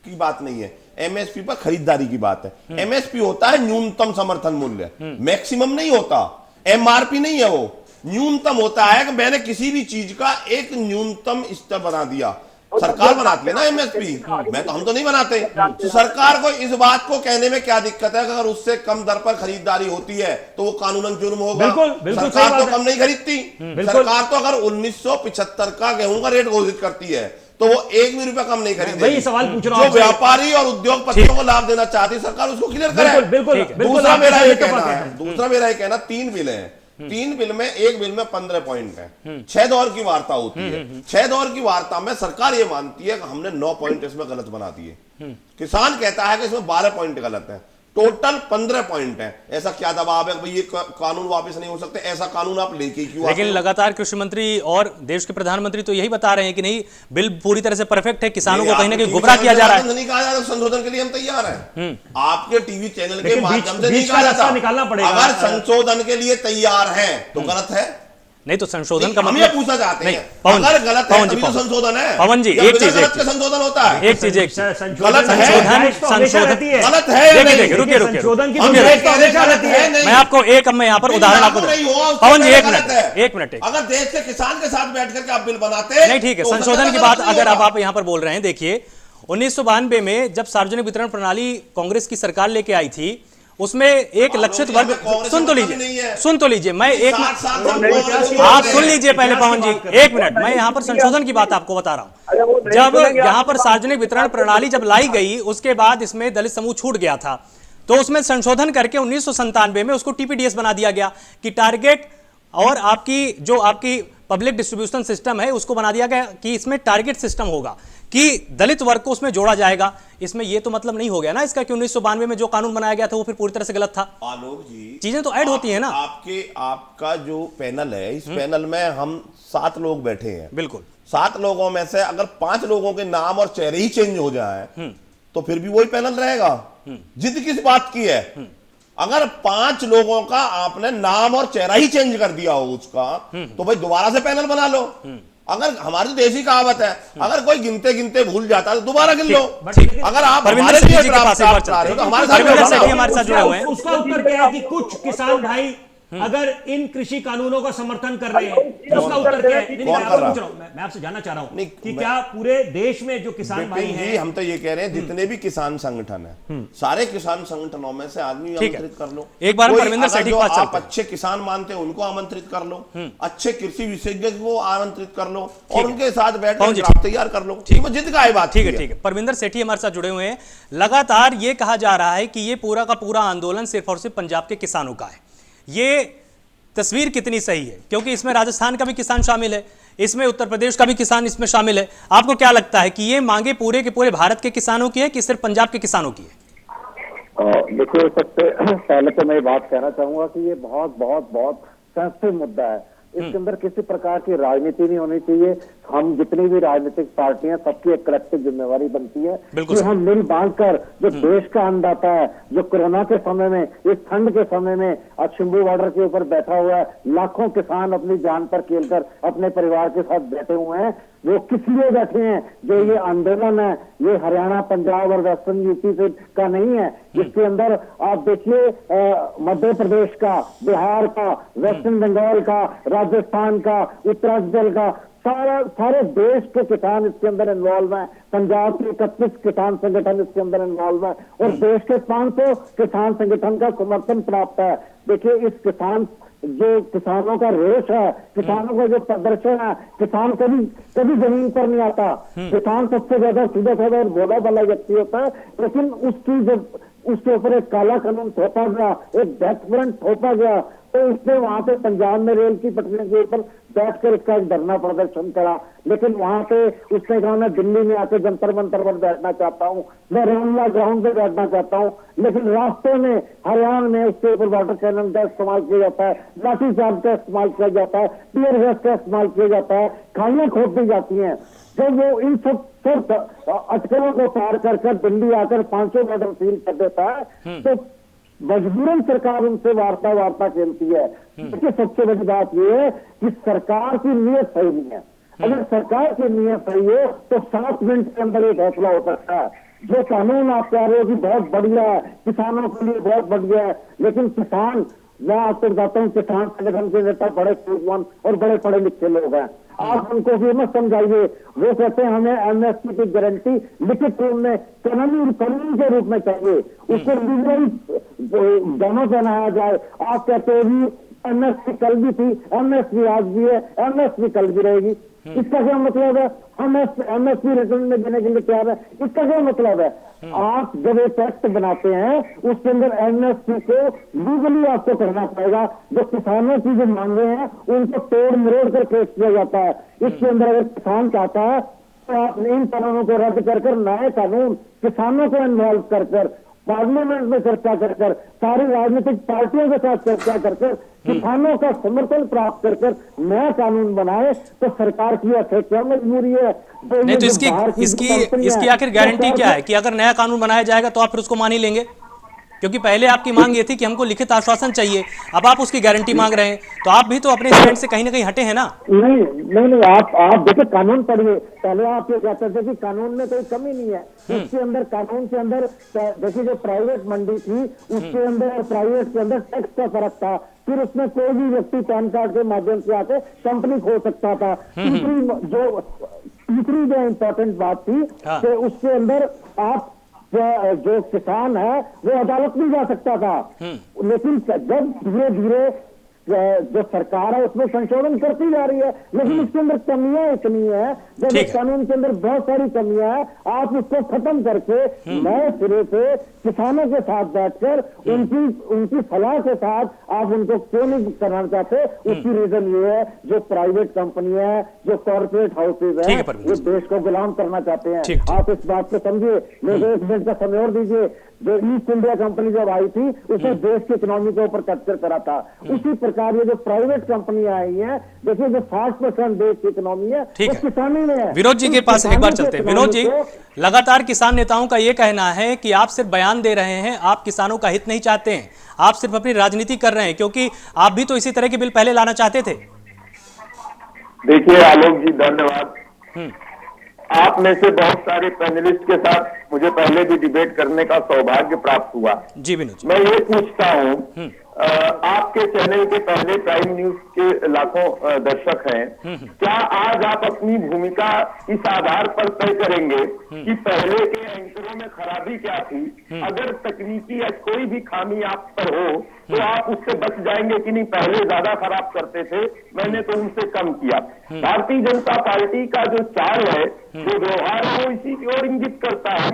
की बात नहीं है, एमएसपी पर खरीदारी की बात है। एमएसपी होता है न्यूनतम समर्थन मूल्य, मैक्सिमम नहीं होता। एमआरपी नहीं है, वो न्यूनतम होता है कि मैंने किसी भी चीज का एक न्यूनतम स्तर बना दिया। सरकार बनाती है ना एमएसपी, हम तो नहीं बनाते। तो सरकार को इस बात को कहने में क्या दिक्कत है कि अगर उससे कम दर पर खरीदारी होती है तो वो कानूनन जुर्म होगा? बिल्कुल सरकार तो कम नहीं खरीदती। सरकार तो अगर 1975 का गेहूं का रेट घोषित करती है तो वो 1 भी रुपया कम नहीं खरीदेगी। वही सवाल पूछ रहा हूं, जो व्यापारी और उद्योगपतियों को लाभ देना चाहती सरकार उसको क्लियर करे। बिल्कुल। दूसरा मेरा ये कहना 3 बिल है। 3 बिल में, एक बिल में 15 पॉइंट है, 6 दौर की वार्ता होती है। 6 दौर की वार्ता में सरकार ये मानती है कि हमने 9 पॉइंट इसमें गलत बना दिए। किसान कहता है कि इसमें 12 पॉइंट गलत है, टोटल 15 पॉइंट है। ऐसा क्या दबाव है भाई ये कानून वापस नहीं हो सकते? ऐसा कानून आप लेके क्यों? लेकिन लगातार कृषि मंत्री और देश के प्रधानमंत्री तो यही बता रहे हैं कि नहीं, बिल पूरी तरह से परफेक्ट है, किसानों को कहीं ना कहीं गुमराह किया जा रहा है। नहीं कहा जा रहा, संशोधन के लिए हम तैयार हैं। आपके टीवी चैनल के माध्यम से नहीं बीच कहा का रास्ता जाता। निकालना पड़ेगा। अगर संशोधन के लिए तैयार है तो गलत है। नहीं तो संशोधन का हम ये मतलब पूछना चाहते नहीं, हैं, पवन अगर गलत है तभी तो पवन संशोधन है। पवन जी, या एक बिना चीज गलत के संशोधन होता है? एक चीज गलत है संशोधन गलत है। देखिए रुकिए संशोधन की हम तो ये हमेशा कह रहे हैं रहती है। नहीं। मैं आपको एक, अब मैं यहाँ पर उदाहरण आपको नहीं हुआ, उससे पवन जी पहले एक गलत है। मिनट, एक मिनट। अगर देश के किसान के साथ बैठ करके आप बिल बनाते नहीं ठीक है, तो संशोधन की गलत बात नहीं अगर अब होगा। आप यहाँ पर बोल रहे हैं, देखिए 1992 में जब सार्वजनिक वितरण प्रणाली कांग्रेस की सरकार लेके आई थी, उसमें एक लक्षित वर्ग, सुन तो लीजिए मैं एक, आप सुन लीजिए पहले पवन जी, एक मिनट, मैं यहाँ पर संशोधन की बात आपको बता रहा हूँ। जब यहाँ पर सार्वजनिक वितरण प्रणाली जब लाई गई, उसके बाद इसमें दलित समूह छूट गया था। तो उसमें संशोधन करके 1997 में उसको टीपीडीएस बना दिया गया कि टारगेट और आपकी पब्लिक डिस्ट्रीब्यूशन सिस्टम है उसको बना दिया गया कि इसमें टारगेट सिस्टम होगा कि दलित वर्ग को उसमें जोड़ा जाएगा। इसमें ये तो मतलब नहीं हो गया ना इसका कि 1992 में जो कानून बनाया गया था वो फिर पूरी तरह से गलत था। आलोक जी, चीजें तो ऐड होती है ना। आपका जो पैनल है, इस पैनल में हम 7 लोग बैठे हैं। बिल्कुल। 7 लोगों में से अगर 5 लोगों के नाम और चेहरे ही चेंज हो जाए तो फिर भी वही पैनल रहेगा। जिद किस बात की है? अगर 5 लोगों का आपने नाम और चेहरा ही चेंज कर दिया हो उसका, तो भाई दोबारा से पैनल बना लो। अगर हमारी देसी कहावत है, अगर कोई गिनते गिनते भूल जाता है तो दोबारा गिन लो। अगर आप हमारे लिए प्राप्त कर रहे हो तो हमारे साथ जुड़े हुए हैं। उसका उत्तर क्या है कि कुछ किसान भाई अगर इन कृषि कानूनों का समर्थन कर रहे हैं, उसका उत्तर क्या है? मैं आपसे जानना चाह रहा हूं कि क्या पूरे देश में जो किसान भाई हैं, हम तो ये कह रहे हैं जितने भी किसान संगठन है, सारे किसान संगठनों में से आदमी आमंत्रित कर लो। एक बार परमिंदर सेठी के पास चलते हैं। आप अच्छे किसान मानते हैं उनको आमंत्रित कर लो, अच्छे कृषि विशेषज्ञ को आमंत्रित कर लो और उनके साथ बैठकर ड्राफ्ट तैयार कर लो। जिद का है बात। ठीक है, ठीक है। परमिंदर सेठी हमारे साथ जुड़े हुए हैं। लगातार ये कहा जा रहा है कि ये पूरा का पूरा आंदोलन सिर्फ और सिर्फ पंजाब के किसानों का है। ये तस्वीर कितनी सही है? क्योंकि इसमें राजस्थान का भी किसान शामिल है, इसमें उत्तर प्रदेश का भी किसान इसमें शामिल है। आपको क्या लगता है कि ये मांगे पूरे के पूरे भारत के किसानों की है कि सिर्फ पंजाब के किसानों की है? देखिए, सबसे पहले तो मैं ये बात कहना चाहूंगा कि ये बहुत बहुत बहुत सेंसिटिव मुद्दा है। इसके अंदर किसी प्रकार की राजनीति नहीं होनी चाहिए। हम जितनी भी राजनीतिक पार्टियां, सबकी एक कलेक्टिव जिम्मेवारी बनती है कि हम मिल बांध कर जो देश का अन्नदाता है, जो कोरोना के समय में, इस ठंड के समय में आज शंभू बॉर्डर के ऊपर बैठा हुआ है, लाखों किसान अपनी जान पर खेलकर अपने परिवार के साथ बैठे हुए हैं, वो किस लिए बैठे हैं? जो ये आंदोलन है, ये हरियाणा, पंजाब और वेस्टर्न यूपी से का नहीं है। जिसके अंदर आप देखिए मध्य प्रदेश का, बिहार का, वेस्टर्न बंगाल का, राजस्थान का, उत्तरांचल का, सारे देश के किसान इसके अंदर इन्वॉल्व हैं। पंजाब के 31 किसान संगठन इसके अंदर इन्वॉल्व है और देश के 500 किसान संगठन का समर्थन प्राप्त है। देखिए, इस किसानों का रोष है, किसानों का जो प्रदर्शन है, किसान कभी जमीन पर नहीं आता। किसान सबसे ज्यादा सीधा साधा और भोला वाला व्यक्ति होता है, लेकिन उसकी जब उसके ऊपर एक काला कानून थोपा गया, एक डेथ वारंट थोपा गया, तो उसने वहां पे पंजाब में रेल की पटरी के ऊपर बैठकर इसका एक धरना प्रदर्शन करा। लेकिन वहां पे उसने कहा मैं दिल्ली में आके जंतर मंतर पर बैठना चाहता हूँ, मैं रामला ग्राउंड पे बैठना चाहता हूँ, लेकिन रास्ते में हरियाणा में उसके ऊपर वाटर कैनन का इस्तेमाल किया जाता है, लाठीचार्ज का इस्तेमाल किया जाता है, टीयर गैस का इस्तेमाल किया जाता है, खाइयां खोद दी जाती हैं। जब वो इन सब अटकलों को पार कर दिल्ली आकर 500 मीटर सील कर देता है, तो मजबूरन सरकार उनसे वार्ता खेलती है। देखिए, सबसे बड़ी बात यह है कि सरकार की नीयत सही नहीं है। अगर सरकार की नीयत सही हो तो 7 मिनट के अंदर एक फैसला हो सकता है। जो कानून आप कह रहे हो कि बहुत बढ़िया है, किसानों के लिए बहुत बढ़िया है, लेकिन किसान, मैं आपको बताता हूँ, किसान संगठन के नेता बड़े सूझवान और बड़े पढ़े लिखे लोग हैं। आप उनको भी मत समझाइए। वो कहते हैं हमें एमएसपी की गारंटी लिखित रूप में कानून के रूप में चाहिए, उसको लीगल जमा बनाया जाए। आप कहते हैं एमएसपी कल भी थी, एमएसपी आज भी है, एमएसपी कल भी रहेगी। इसका क्या मतलब है? हम एमएसपी रिटर्न में देने के लिए तैयार है। इसका क्या मतलब है? आप जब एक एक्ट बनाते हैं उसके अंदर एमएसपी को लीगली आपको करना पड़ेगा। जो किसानों की जो मांगे हैं उनको तोड़ मरोड़ कर पेश किया जाता है। इसके अंदर अगर किसान चाहता है तो आप इन कानूनों को रद्द कर नए कानून किसानों को इन्वॉल्व कर पार्लियामेंट में चर्चा कर सारी राजनीतिक पार्टियों के साथ चर्चा कर किसानों का समर्थन प्राप्त कर नया कानून बनाए, तो सरकार की ऐसे क्या मजबूरी है? नहीं तो इसकी आखिर गारंटी क्या है कि अगर नया कानून बनाया जाएगा तो आप फिर उसको मान ही लेंगे? क्योंकि पहले आपकी मांग ये थी कि हमको लिखित आश्वासन चाहिए, अब आप उसकी गारंटी मांग रहे हैं, तो आप भी तो अपने स्टैंड से कहीं ना कहीं हटे हैं ना? नहीं, आप देखिए, कानून पढ़िए। पहले आप ये कहते थे कि कानून में कोई कमी नहीं है। उसके अंदर, कानून के अंदर देखिए, जो प्राइवेट मंडी थी उसके अंदर और प्राइवेट के अंदर टैक्स का फर्क था। फिर उसमें कोई भी व्यक्ति पैन कार्ड के माध्यम से आके कंपनी खोल सकता था। तीसरी जो इम्पोर्टेंट बात थी कि उसके अंदर आप जो किसान है वो अदालत में जा सकता था। लेकिन जब धीरे धीरे जो सरकार है उसमें संशोधन करती जा रही है, लेकिन इसके अंदर कमियां इतनी है, जब ठीक इस है। कानून के अंदर बहुत सारी कमियां हैं, आप उसको खत्म करके नए सिरे से किसानों के साथ बैठकर उनकी सलाह के साथ आप उनको क्यों नहीं करना चाहते? उसकी रीजन ये है, जो प्राइवेट कंपनियां हैं, जो कॉर्पोरेट हाउसेज ठीक है हैं, परवीन वो जी। देश को गुलाम करना चाहते हैं। ठीक। आप इस बात को समझिए। मुझे 1 मिनट का समय और दीजिए। जो ईस्ट इंडिया कंपनी जब आई थी उसने देश की इकोनॉमी के ऊपर कैप्चर करा था। उसी प्रकार ये जो प्राइवेट कंपनियां आई हैं, देखिए जो 60% देश की इकोनॉमी है ठीक वो है। किसानी में है। विनोद जी के उस पास एक बार किसानी चलते हैं। के विनोद जी, इकोनॉमी को लगातार किसान नेताओं का यह कहना है कि आप सिर्फ बयान दे रहे हैं, आप किसानों का हित नहीं चाहते हैं, आप सिर्फ अपनी राजनीति कर रहे हैं, क्योंकि आप भी तो इसी तरह के बिल पहले लाना चाहते थे। देखिए आलोक जी, धन्यवाद। आप में से बहुत सारे पैनलिस्ट के साथ मुझे पहले भी डिबेट करने का सौभाग्य प्राप्त हुआ। जी विनोद जी। मैं ये पूछता हूँ, आपके चैनल के पहले प्राइम न्यूज के लाखों दर्शक हैं, क्या आज आप अपनी भूमिका इस आधार पर तय करेंगे कि पहले के एंकरों में खराबी क्या थी? अगर तकनीकी या कोई भी खामी आप पर हो तो आप उससे बच जाएंगे कि नहीं, पहले ज्यादा खराब करते थे, मैंने तो उनसे कम किया। भारतीय जनता पार्टी का जो चाल है, जो व्यवहार है, वो इसी की ओर इंगित करता है।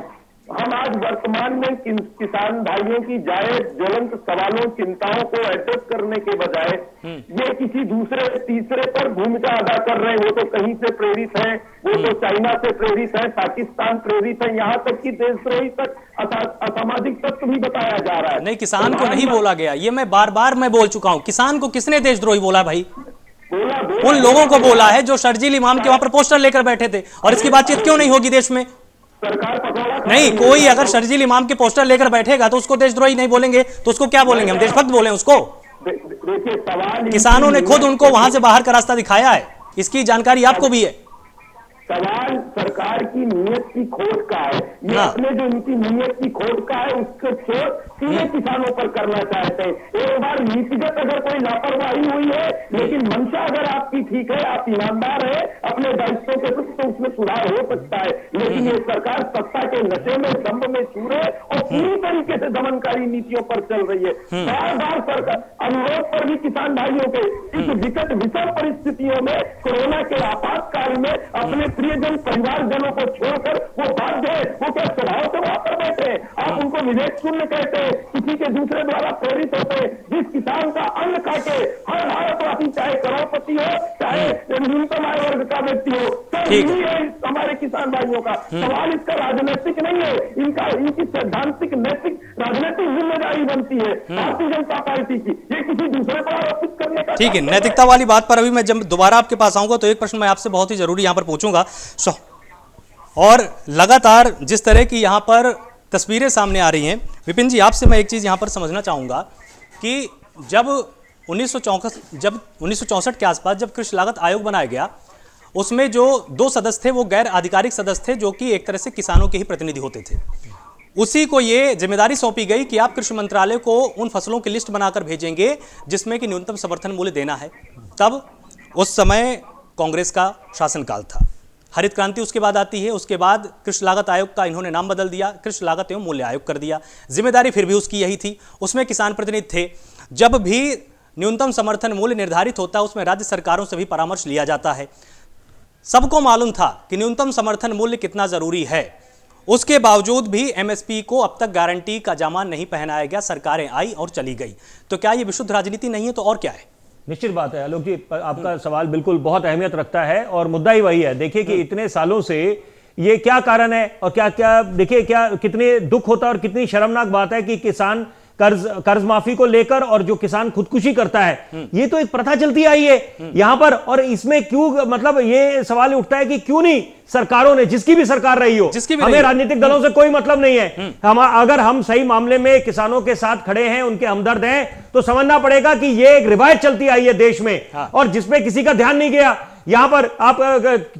हम आज वर्तमान में किसान भाइयों की जायज ज्वलंत सवालों चिंताओं को एड्रेस करने के बजाय ये किसी दूसरे तीसरे पर भूमिका अदा कर रहे हैं। वो तो कहीं से प्रेरित हैं, वो तो चाइना से प्रेरित है, पाकिस्तान प्रेरित है, यहाँ तक कि देशद्रोही तक असामाजिक तत्व भी बताया जा रहा है। नहीं, किसान को नहीं बोला गया, ये मैं बार बार मैं बोल चुका हूं। किसान को किसने देशद्रोही बोला भाई? उन लोगों को बोला है जो शर्जील इमाम के वहां पर पोस्टर लेकर बैठे थे। और इसकी बातचीत क्यों नहीं होगी देश में? सरकार पकौड़ा नहीं, कोई अगर शर्जील इमाम के पोस्टर लेकर बैठेगा तो उसको देशद्रोही नहीं बोलेंगे, तो उसको क्या बोलेंगे? हम देशभक्त बोले उसको? देखिए सवाल, किसानों ने खुद उनको वहां से बाहर का रास्ता दिखाया है, इसकी जानकारी आपको भी है। सवाल सरकार की नीयत की खोट का है। ये हाँ। अपने जो इनकी नीयत की खोट का है उसके छोड़ सीधे किसानों पर करना चाहते हैं। एक बार नीतिगत अगर कोई लापरवाही हुई है, लेकिन मंशा अगर आपकी ठीक है, आप ईमानदार है अपने दायित्वों के प्रति, तो उसमें सुधार हो सकता है। लेकिन ये सरकार सत्ता के नशे में, दम्भ में चूर है और पूरी तरीके से दमनकारी नीतियों पर चल रही है। बार बार सरकार अनुरोध पर भी किसान भाइयों के इस विकट विषम परिस्थितियों में, कोरोना के आपातकाल में अपने प्रियजन परिवारजनों को छोड़कर वो बाध्य है, वो क्या स्वभाव से वहां पर बैठे? आप उनको विवेक शून्य कहते हैं, किसी के दूसरे द्वारा प्रेरित होते हैं। जिस किसान का अन्न खाके हर भारतवासी, चाहे करोड़पति हो चाहे न्यूनतम आय वर्ग का व्यक्ति हो, सब यही है हमारे किसान भाइयों का। सवाल इसका राजनीतिक नहीं है, इनकी सैद्धांतिक नैतिक राजनीतिक जिम्मेदारी बनती है भारतीय जनता पार्टी की, ये किसी दूसरे पर आरोपित करने का। ठीक है, नैतिकता वाली बात पर अभी मैं जब दोबारा आपके पास आऊंगा तो एक प्रश्न मैं आपसे बहुत ही जरूरी यहां पर पूछूंगा। और लगातार जिस तरह की यहां पर तस्वीरें सामने आ रही हैं, विपिन जी आपसे मैं एक चीज यहां पर समझना चाहूंगा कि जब 1964 के आसपास जब कृषि लागत आयोग बनाया गया, उसमें जो 2 सदस्य थे वो गैर आधिकारिक सदस्य थे, जो कि एक तरह से किसानों के ही प्रतिनिधि होते थे। उसी को ये जिम्मेदारी सौंपी गई कि आप कृषि मंत्रालय को उन फसलों की लिस्ट बनाकर भेजेंगे जिसमें कि न्यूनतम समर्थन मूल्य देना है। तब उस समय कांग्रेस का शासनकाल था। हरित क्रांति उसके बाद आती है, उसके बाद कृषि लागत आयोग का इन्होंने नाम बदल दिया, कृषि लागत एवं मूल्य आयोग कर दिया। जिम्मेदारी फिर भी उसकी यही थी, उसमें किसान प्रतिनिधि थे। जब भी न्यूनतम समर्थन मूल्य निर्धारित होता है उसमें राज्य सरकारों से भी परामर्श लिया जाता है। सबको मालूम था कि न्यूनतम समर्थन मूल्य कितना जरूरी है, उसके बावजूद भी एमएसपी को अब तक गारंटी का जामा नहीं पहनाया गया। सरकारें आई और चली गई। तो क्या ये विशुद्ध राजनीति नहीं है तो और क्या है? निश्चित बात है आलोक जी, आपका सवाल बिल्कुल बहुत अहमियत रखता है और मुद्दा ही वही है। देखिए कि इतने सालों से ये क्या कारण है और क्या क्या, देखिए क्या कितने दुख होता है और कितनी शर्मनाक बात है कि किसान कर्ज माफी को लेकर और जो किसान खुदकुशी करता है, ये तो एक प्रथा चलती आई है यहां पर। और इसमें क्यों, मतलब ये सवाल उठता है कि क्यों नहीं सरकारों ने, जिसकी भी सरकार रही हो, हमें राजनीतिक दलों से कोई मतलब नहीं है, अगर हम सही मामले में किसानों के साथ खड़े हैं, उनके हमदर्द हैं, तो समझना पड़ेगा कि ये एक रिवायत चलती आई है देश में और जिसमें किसी का ध्यान नहीं गया। यहां पर आप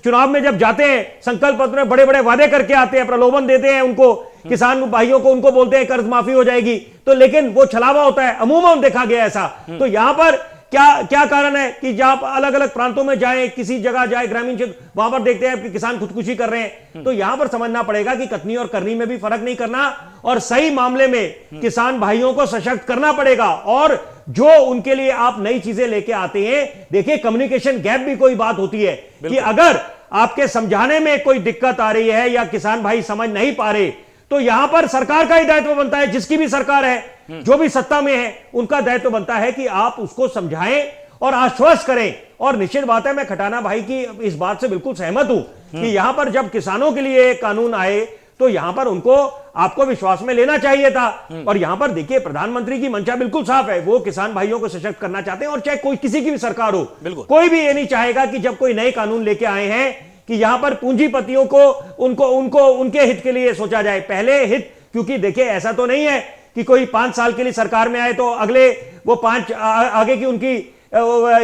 चुनाव में जब जाते हैं, संकल्प पत्र में बड़े बड़े वादे करके आते हैं, प्रलोभन देते हैं उनको, किसान भाइयों को, उनको बोलते हैं कर्ज माफी हो जाएगी, तो लेकिन वो छलावा होता है, अमूमन देखा गया ऐसा। तो यहां पर क्या कारण है कि जहां अलग अलग प्रांतों में जाएं, किसी जगह जाए ग्रामीण क्षेत्र, वहां पर देखते हैं कि किसान खुदकुशी कर रहे हैं। तो यहां पर समझना पड़ेगा कि कथनी और करनी में भी फर्क नहीं करना और सही मामले में किसान भाइयों को सशक्त करना पड़ेगा। और जो उनके लिए आप नई चीजें लेके आते हैं। देखिए, कम्युनिकेशन गैप भी कोई बात होती है कि अगर आपके समझाने में कोई दिक्कत आ रही है या किसान भाई समझ नहीं पा रहे, तो यहां पर सरकार का ही दायित्व बनता है, जिसकी भी सरकार है, जो भी सत्ता में है, उनका दायित्व बनता है कि आप उसको समझाएं और आश्वस्त करें। और निश्चित बात है, मैं खटाना भाई की इस बात से बिल्कुल सहमत हूं कि यहां पर जब किसानों के लिए कानून आए तो यहां पर उनको आपको विश्वास में लेना चाहिए था। और यहां पर देखिए, प्रधानमंत्री की मंशा बिल्कुल साफ है, वो किसान भाइयों को सशक्त करना चाहते हैं, और चाहे कोई किसी की भी सरकार हो, कोई भी ये नहीं चाहेगा कि जब कोई नए कानून लेके आए हैं कि यहां पर पूंजीपतियों को उनको उनके हित के लिए सोचा जाए, पहले हित। क्योंकि देखिए, ऐसा तो नहीं है कि कोई 5 साल के लिए सरकार में आए तो अगले वो 5 आगे की उनकी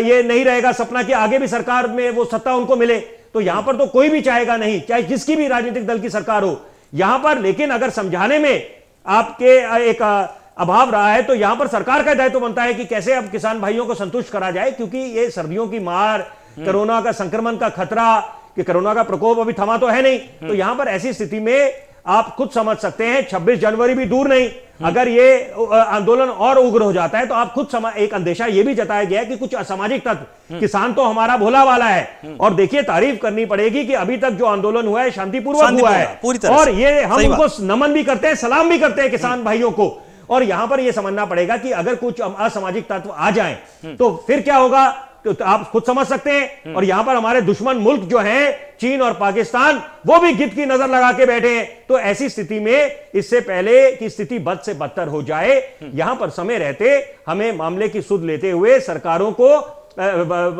ये नहीं रहेगा सपना कि आगे भी सरकार में वो सत्ता उनको मिले। तो यहां पर तो कोई भी चाहेगा नहीं, चाहे जिसकी भी राजनीतिक दल की सरकार हो यहां पर। लेकिन अगर समझाने में आपके एक अभाव रहा है तो यहां पर सरकार का दायित्व बनता है कि कैसे अब किसान भाइयों को संतुष्ट करा जाए, क्योंकि ये सर्दियों की मार, कोरोना का संक्रमण का खतरा, कि कोरोना का प्रकोप अभी थमा तो है नहीं। तो यहां पर ऐसी स्थिति में आप खुद समझ सकते हैं, 26 जनवरी भी दूर नहीं, अगर ये आंदोलन और उग्र हो जाता है तो आप खुद एक अंदेशा ये भी जताया गया है कि कुछ असामाजिक तत्व, किसान तो हमारा भोला वाला है, और देखिए तारीफ करनी पड़ेगी कि अभी तक जो आंदोलन हुआ है शांतिपूर्वक हुआ है, और ये हम उनको नमन भी करते हैं, सलाम भी करते हैं किसान भाइयों को। और यहां पर यह समझना पड़ेगा कि अगर कुछ असामाजिक तत्व आ जाएं तो फिर क्या होगा, तो आप खुद समझ सकते हैं। और यहां पर हमारे दुश्मन मुल्क जो हैं, चीन और पाकिस्तान, वो भी गिद्ध की नजर लगा के बैठे हैं। तो ऐसी स्थिति में, इससे पहले कि स्थिति बद से बदतर हो जाए, यहां पर समय रहते हमें मामले की सुध लेते हुए सरकारों को,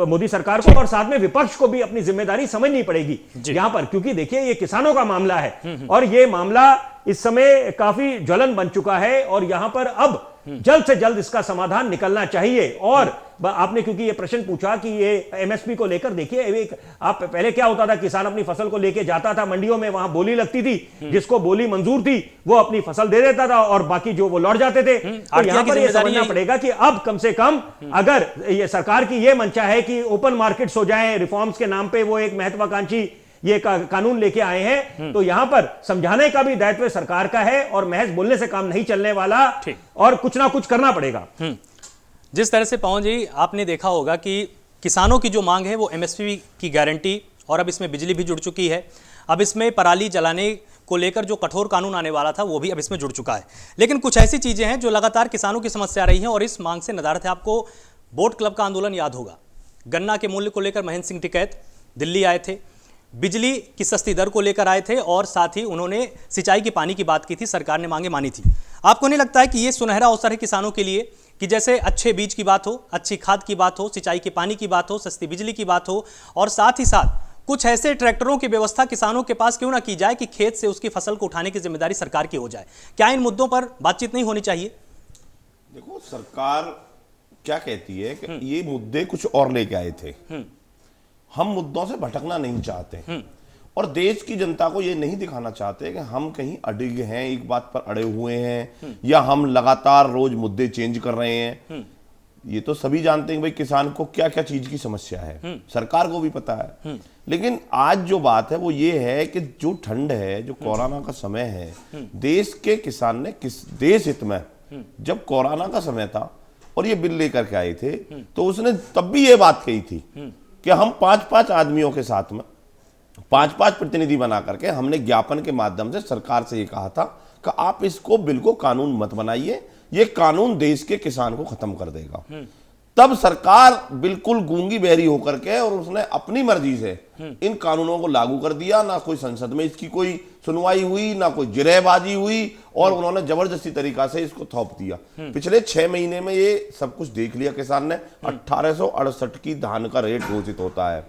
मोदी सरकार को और साथ में विपक्ष को भी अपनी जिम्मेदारी समझनी पड़ेगी यहां पर। क्योंकि देखिए, ये किसानों का मामला है और ये मामला इस समय काफी ज्वलन बन चुका है, और यहां पर अब जल्द से जल्द इसका समाधान निकलना चाहिए। और आपने क्योंकि ये प्रश्न पूछा कि ये एमएसपी को लेकर, देखिए आप पहले क्या होता था, किसान अपनी फसल को लेके जाता था मंडियों में, वहां बोली लगती थी, जिसको बोली मंजूर थी वो अपनी फसल दे देता था और बाकी जो वो लौट जाते थे। तो यहां पर ये समझना पड़ेगा कि अब कम से कम अगर ये सरकार की ये मंशा है कि ओपन मार्केट्स हो जाएं, रिफॉर्म्स के नाम पे वो एक महत्वाकांक्षी ये कानून लेके आए हैं, तो यहां पर समझाने का भी दायित्व सरकार का है, और महज बोलने से काम नहीं चलने वाला, और कुछ ना कुछ करना पड़ेगा। जिस तरह से पवन जी, आपने देखा होगा कि किसानों की जो मांग है वो एमएसपी की गारंटी, और अब इसमें बिजली भी जुड़ चुकी है, अब इसमें पराली जलाने को लेकर जो कठोर कानून आने वाला था वो भी अब इसमें जुड़ चुका है। लेकिन कुछ ऐसी चीजें हैं जो लगातार किसानों की समस्या रही हैं और इस मांग से नदारत है। आपको बोट क्लब का आंदोलन याद होगा, गन्ना के मूल्य को लेकर महेंद्र सिंह टिकैत दिल्ली आए थे, बिजली की सस्ती दर को लेकर आए थे, और साथ ही उन्होंने सिंचाई के पानी की बात की थी, सरकार ने मांगे मानी थी। आपको नहीं लगता है कि ये सुनहरा अवसर है किसानों के लिए कि जैसे अच्छे बीज की बात हो, अच्छी खाद की बात हो, सिंचाई के पानी की बात हो, सस्ती बिजली की बात हो, और साथ ही साथ कुछ ऐसे ट्रैक्टरों की व्यवस्था किसानों के पास क्यों ना की जाए कि खेत से उसकी फसल को उठाने की जिम्मेदारी सरकार की हो जाए? क्या इन मुद्दों पर बातचीत नहीं होनी चाहिए? देखो, सरकार क्या कहती है कि ये मुद्दे कुछ और लेके आए थे, हम मुद्दों से भटकना नहीं चाहते, और देश की जनता को ये नहीं दिखाना चाहते कि हम कहीं अडिग हैं, एक बात पर अड़े हुए हैं, या हम लगातार रोज मुद्दे चेंज कर रहे हैं। ये तो सभी जानते हैं भाई किसान को क्या क्या चीज की समस्या है, सरकार को भी पता है। लेकिन आज जो बात है वो ये है कि जो ठंड है, जो कोरोना का समय है, देश के किसान ने किस देश हित में, जब कोरोना का समय था और ये बिल लेकर के आए थे, तो उसने तब भी ये बात कही थी कि हम 5-5 आदमियों के साथ में 5-5 प्रतिनिधि बना करके हमने ज्ञापन के माध्यम से सरकार से ये कहा था कि आप इसको बिल को कानून मत बनाइए, ये कानून देश के किसान को खत्म कर देगा। तब सरकार बिल्कुल गूंगी बहरी होकर के, और उसने अपनी मर्जी से इन कानूनों को लागू कर दिया। ना कोई संसद में इसकी कोई सुनवाई हुई, ना कोई जिरहबाजी हुई, और उन्होंने जबरदस्ती तरीका से इसको थोप दिया। पिछले 6 महीने में ये सब कुछ देख लिया किसान ने। 1868 की धान का रेट घोषित होता है,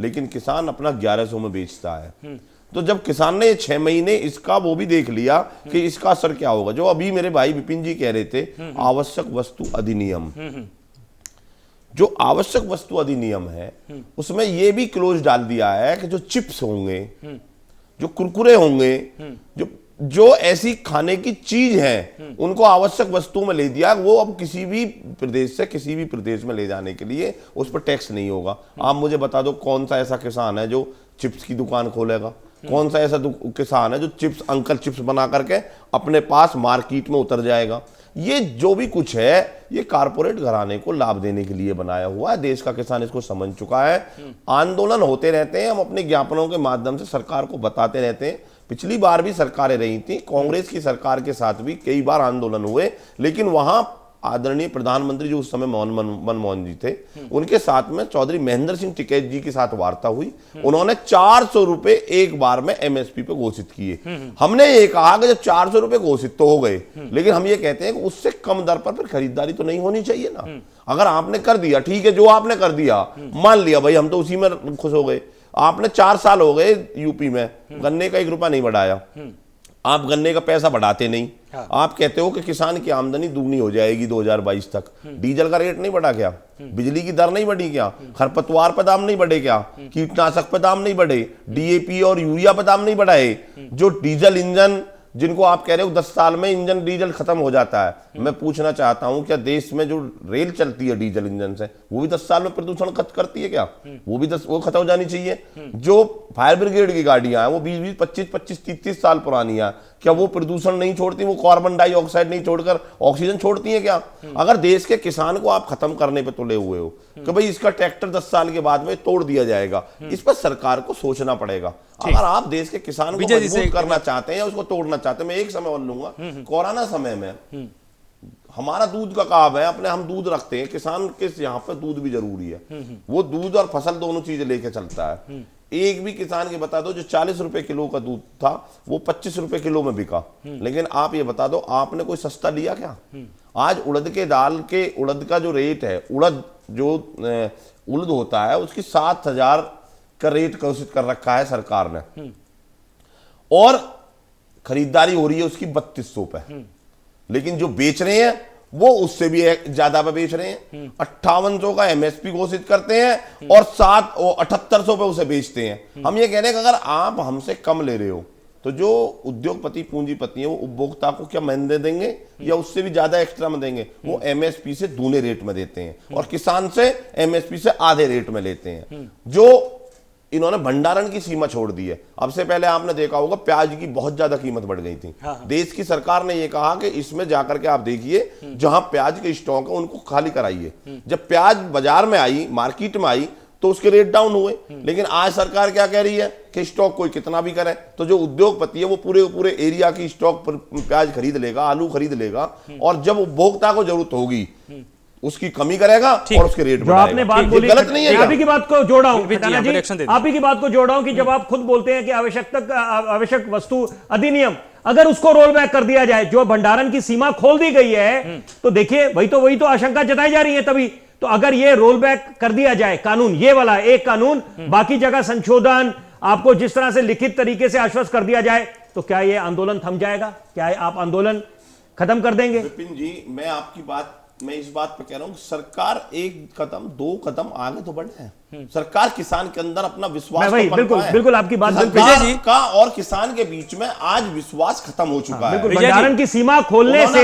लेकिन किसान अपना 1100 में बेचता है। तो जब किसान ने 6 महीने इसका वो भी देख लिया कि इसका असर क्या होगा, जो अभी मेरे भाई विपिन जी कह रहे थे, आवश्यक वस्तु अधिनियम, जो आवश्यक वस्तु अधिनियम है उसमें ये भी क्लोज डाल दिया है कि जो चिप्स होंगे, जो कुरकुरे होंगे, जो ऐसी खाने की चीज है, उनको आवश्यक वस्तु में ले दिया। वो अब किसी भी प्रदेश से किसी भी प्रदेश में ले जाने के लिए उस पर टैक्स नहीं होगा। आप मुझे बता दो कौन सा ऐसा किसान है जो चिप्स की दुकान खोलेगा? कौन सा ऐसा किसान है जो चिप्स, अंकल चिप्स बना करके अपने पास मार्केट में उतर जाएगा? ये जो भी कुछ है ये कारपोरेट घराने को लाभ देने के लिए बनाया हुआ है। देश का किसान इसको समझ चुका है। आंदोलन होते रहते हैं, हम अपने ज्ञापनों के माध्यम से सरकार को बताते रहते हैं। पिछली बार भी सरकारें रही थी, कांग्रेस की सरकार के साथ भी कई बार आंदोलन हुए, लेकिन वहां आदरणीय प्रधानमंत्री जो उस समय मनमोहन जी थे, उनके साथ में चौधरी महेंद्र सिंह टिकैत जी के साथ वार्ता हुई। उन्होंने 400 रुपए एक बार में एमएसपी पे घोषित किए। हमने ये कहा कि जब 400 रुपए घोषित तो हो गए, लेकिन हम ये कहते हैं कि उससे कम दर पर फिर खरीदारी तो नहीं होनी चाहिए ना। अगर आपने कर दिया, ठीक है, जो आपने कर दिया मान लिया भाई, हम तो उसी में खुश हो गए। आपने 4 साल हो गए यूपी में गन्ने का 1 रुपया नहीं बढ़ाया, आप गन्ने का पैसा बढ़ाते नहीं। आप कहते हो कि किसान की आमदनी दुगनी हो जाएगी 2022 तक। डीजल का रेट नहीं बढ़ा क्या? बिजली की दर नहीं बढ़ी क्या? खरपतवार पर दाम नहीं बढ़े क्या? कीटनाशक पर दाम नहीं बढ़े? डीएपी और यूरिया पर दाम नहीं बढ़ाए? जो डीजल इंजन जिनको आप कह रहे हो 10 साल में इंजन डीजल खत्म हो जाता है, मैं पूछना चाहता हूं क्या देश में जो रेल चलती है डीजल इंजन से, वो भी 10 साल में प्रदूषण करती है क्या? वो खत्म हो जानी चाहिए। जो फायर ब्रिगेड की गाड़ियां हैं वो 20-20, 25-25, 30-30 साल पुरानी है, क्या वो प्रदूषण नहीं छोड़ती? वो कार्बन डाइऑक्साइड नहीं छोड़कर ऑक्सीजन छोड़ती है क्या? अगर देश के किसान को आप खत्म करने पे तुले हुए हो कि भाई इसका ट्रैक्टर 10 साल के बाद में तोड़ दिया जाएगा, इस पर सरकार को सोचना पड़ेगा। अगर आप देश के किसान को मजबूत करना चाहते हैं या उसको तोड़ना चाहते हैं, मैं एक समय और लूंगा, कोरोना समय में हमारा दूध का काम है, अपने हम दूध रखते हैं, किसान के यहाँ पे दूध भी जरूरी है। वो दूध और फसल दोनों चीजें लेके चलता है। एक भी किसान के बता दो जो 40 रुपए किलो का दूध था वो 25 रुपए किलो में बिका, लेकिन आप ये बता दो आपने कोई सस्ता लिया क्या? आज उड़द के दाल के उड़द का जो रेट है, उड़द होता है उसकी 7,000 का रेट घोषित कर रखा है सरकार ने, और खरीदारी हो रही है उसकी 3200 पे, लेकिन जो बेच रहे हैं वो उससे भी ज्यादा पे बेच रहे हैं। 5800 का एमएसपी घोषित करते हैं और 7800 पे उसे बेचते हैं। हम ये कह रहे हैं कि अगर आप हमसे कम ले रहे हो तो जो उद्योगपति पूंजीपति है वो उपभोक्ता को क्या महंगे देंगे या उससे भी ज्यादा एक्स्ट्रा में देंगे? वो एमएसपी से दूने रेट में देते हैं और किसान से एमएसपी से आधे रेट में लेते हैं। जो इन्होंने भंडारण की सीमा छोड़ दी है। अब से पहले आपने देखा होगा प्याज की बहुत ज्यादा कीमत बढ़ गई थी। देश की सरकार ने यह कहा कि इसमें जाकर के आप देखिए जहां प्याज के स्टॉक है उनको खाली कराइए। जब प्याज बाजार में आई, मार्केट में आई, तो उसके रेट डाउन हुए। लेकिन आज सरकार क्या कह रही है कि स्टॉक कोई कितना भी करे, तो जो उद्योगपति है वो पूरे एरिया की स्टॉक पर प्याज खरीद लेगा, आलू खरीद लेगा, और जब उपभोक्ता को जरूरत होगी उसकी कमी करेगा और उसके रेट जो आपने बात बोली, गलत नहीं है। आप ही की बात को जोड़ा हूं, आप ही की बात को जोड़ा हूं कि जब आप खुद बोलते हैं कि आवश्यक वस्तु अधिनियम अगर उसको रोल बैक कर दिया जाए, जो भंडारण की सीमा खोल दी गई है, तो देखिए वही तो आशंका जताई जा रही है। तभी तो अगर ये रोल बैक कर दिया जाए कानून, ये वाला एक कानून, बाकी जगह संशोधन, आपको जिस तरह से लिखित तरीके से आश्वस्त कर दिया जाए, तो क्या ये आंदोलन थम जाएगा? क्या आप आंदोलन खत्म कर देंगे? विपिन जी, मैं इस बात पे कह रहा हूं सरकार 1 कदम 2 कदम आगे तो बढ़े हैं। सरकार किसान के अंदर अपना विश्वास बिल्कुल आपकी बात विजय जी का और किसान के बीच में आज विश्वास खत्म हो चुका है। भंडारण की सीमा खोलने से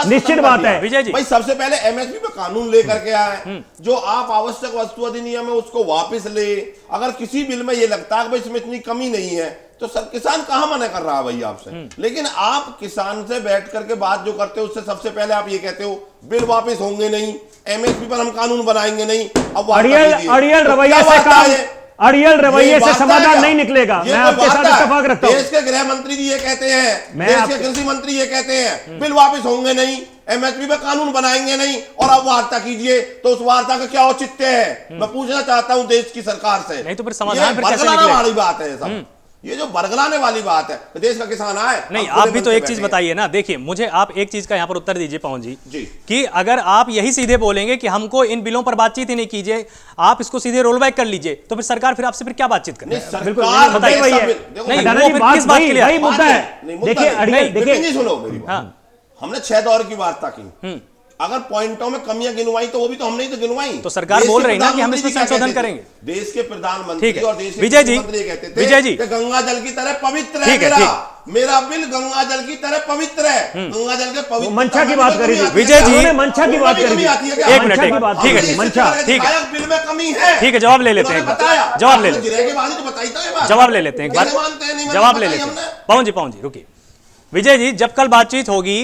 निश्चित बात है विजय जी, भाई सबसे पहले एमएसपी पे कानून लेकर के आए, जो आप आवश्यक वस्तु अधिनियम है उसको वापस ले। अगर किसी बिल में ये लगता है कि इसमें इतनी कमी नहीं है तो सर किसान कहां मना कर रहा है भाई आपसे? लेकिन आप किसान से बैठ करके बात जो करते हो उससे सबसे पहले आप ये कहते हो बिल वापस होंगे नहीं, एमएसपी पर हम कानून बनाएंगे नहीं। अब अड़ियल रवैया से काम, अड़ियल रवैये से समाधान नहीं निकलेगा। मैं आपके साथ इत्तेफाक रखता हूं। देश के गृह मंत्री जी ये कहते हैं, देश के कृषि मंत्री ये कहते हैं बिल वापस होंगे नहीं, एमएसपी पे कानून बनाएंगे नहीं, और अब वार्ता कीजिए। तो उस वार्ता का क्या औचित्य है? मैं पूछना चाहता हूं देश की सरकार से। नहीं तो फिर समाधान फिर कैसे निकलेगा? वाली बात है सब, ये जो बरगलाने वाली बात है, देश का किसान आए। नहीं, आप भी तो एक चीज बताइए ना। देखिए, मुझे आप एक चीज का यहाँ पर उत्तर दीजिए पवन जी, कि अगर आप यही सीधे बोलेंगे कि हमको इन बिलों पर बातचीत ही नहीं कीजिए, आप इसको सीधे रोल बैक कर लीजिए, तो फिर सरकार फिर आपसे फिर क्या बातचीत करेगी? बिल्कुल बताइए वही है। किस बात के लिए वही मुद्दा है। देखिए सुनो मेरी बात, हमने 6 दौर की वार्ता की, अगर पॉइंटों में कमियां गिनवाई तो वो भी तो हमने ही तो गिनवाई। तो सरकार बोल रही ना कि हम इसमें संशोधन करेंगे। देश के प्रधानमंत्री और देश के विजय जी कहते थे विजय जी कि गंगा जल की तरह पवित्र है मेरा बिल, गंगा जल की तरह पवित्र है। गंगा जल के पवित्र मंशा की बात करी थी विजय जी, मंशा की बात करी, एक मिनट, ठीक है मंशा, ठीक है, बिल में कमी है, ठीक है, जवाब ले लेते हैं, जवाब ले लेते हैं, जवाब ले लेते हैं, जवाब ले लेते हैं। पवन जी रुकिए। विजय जी, जब कल बातचीत होगी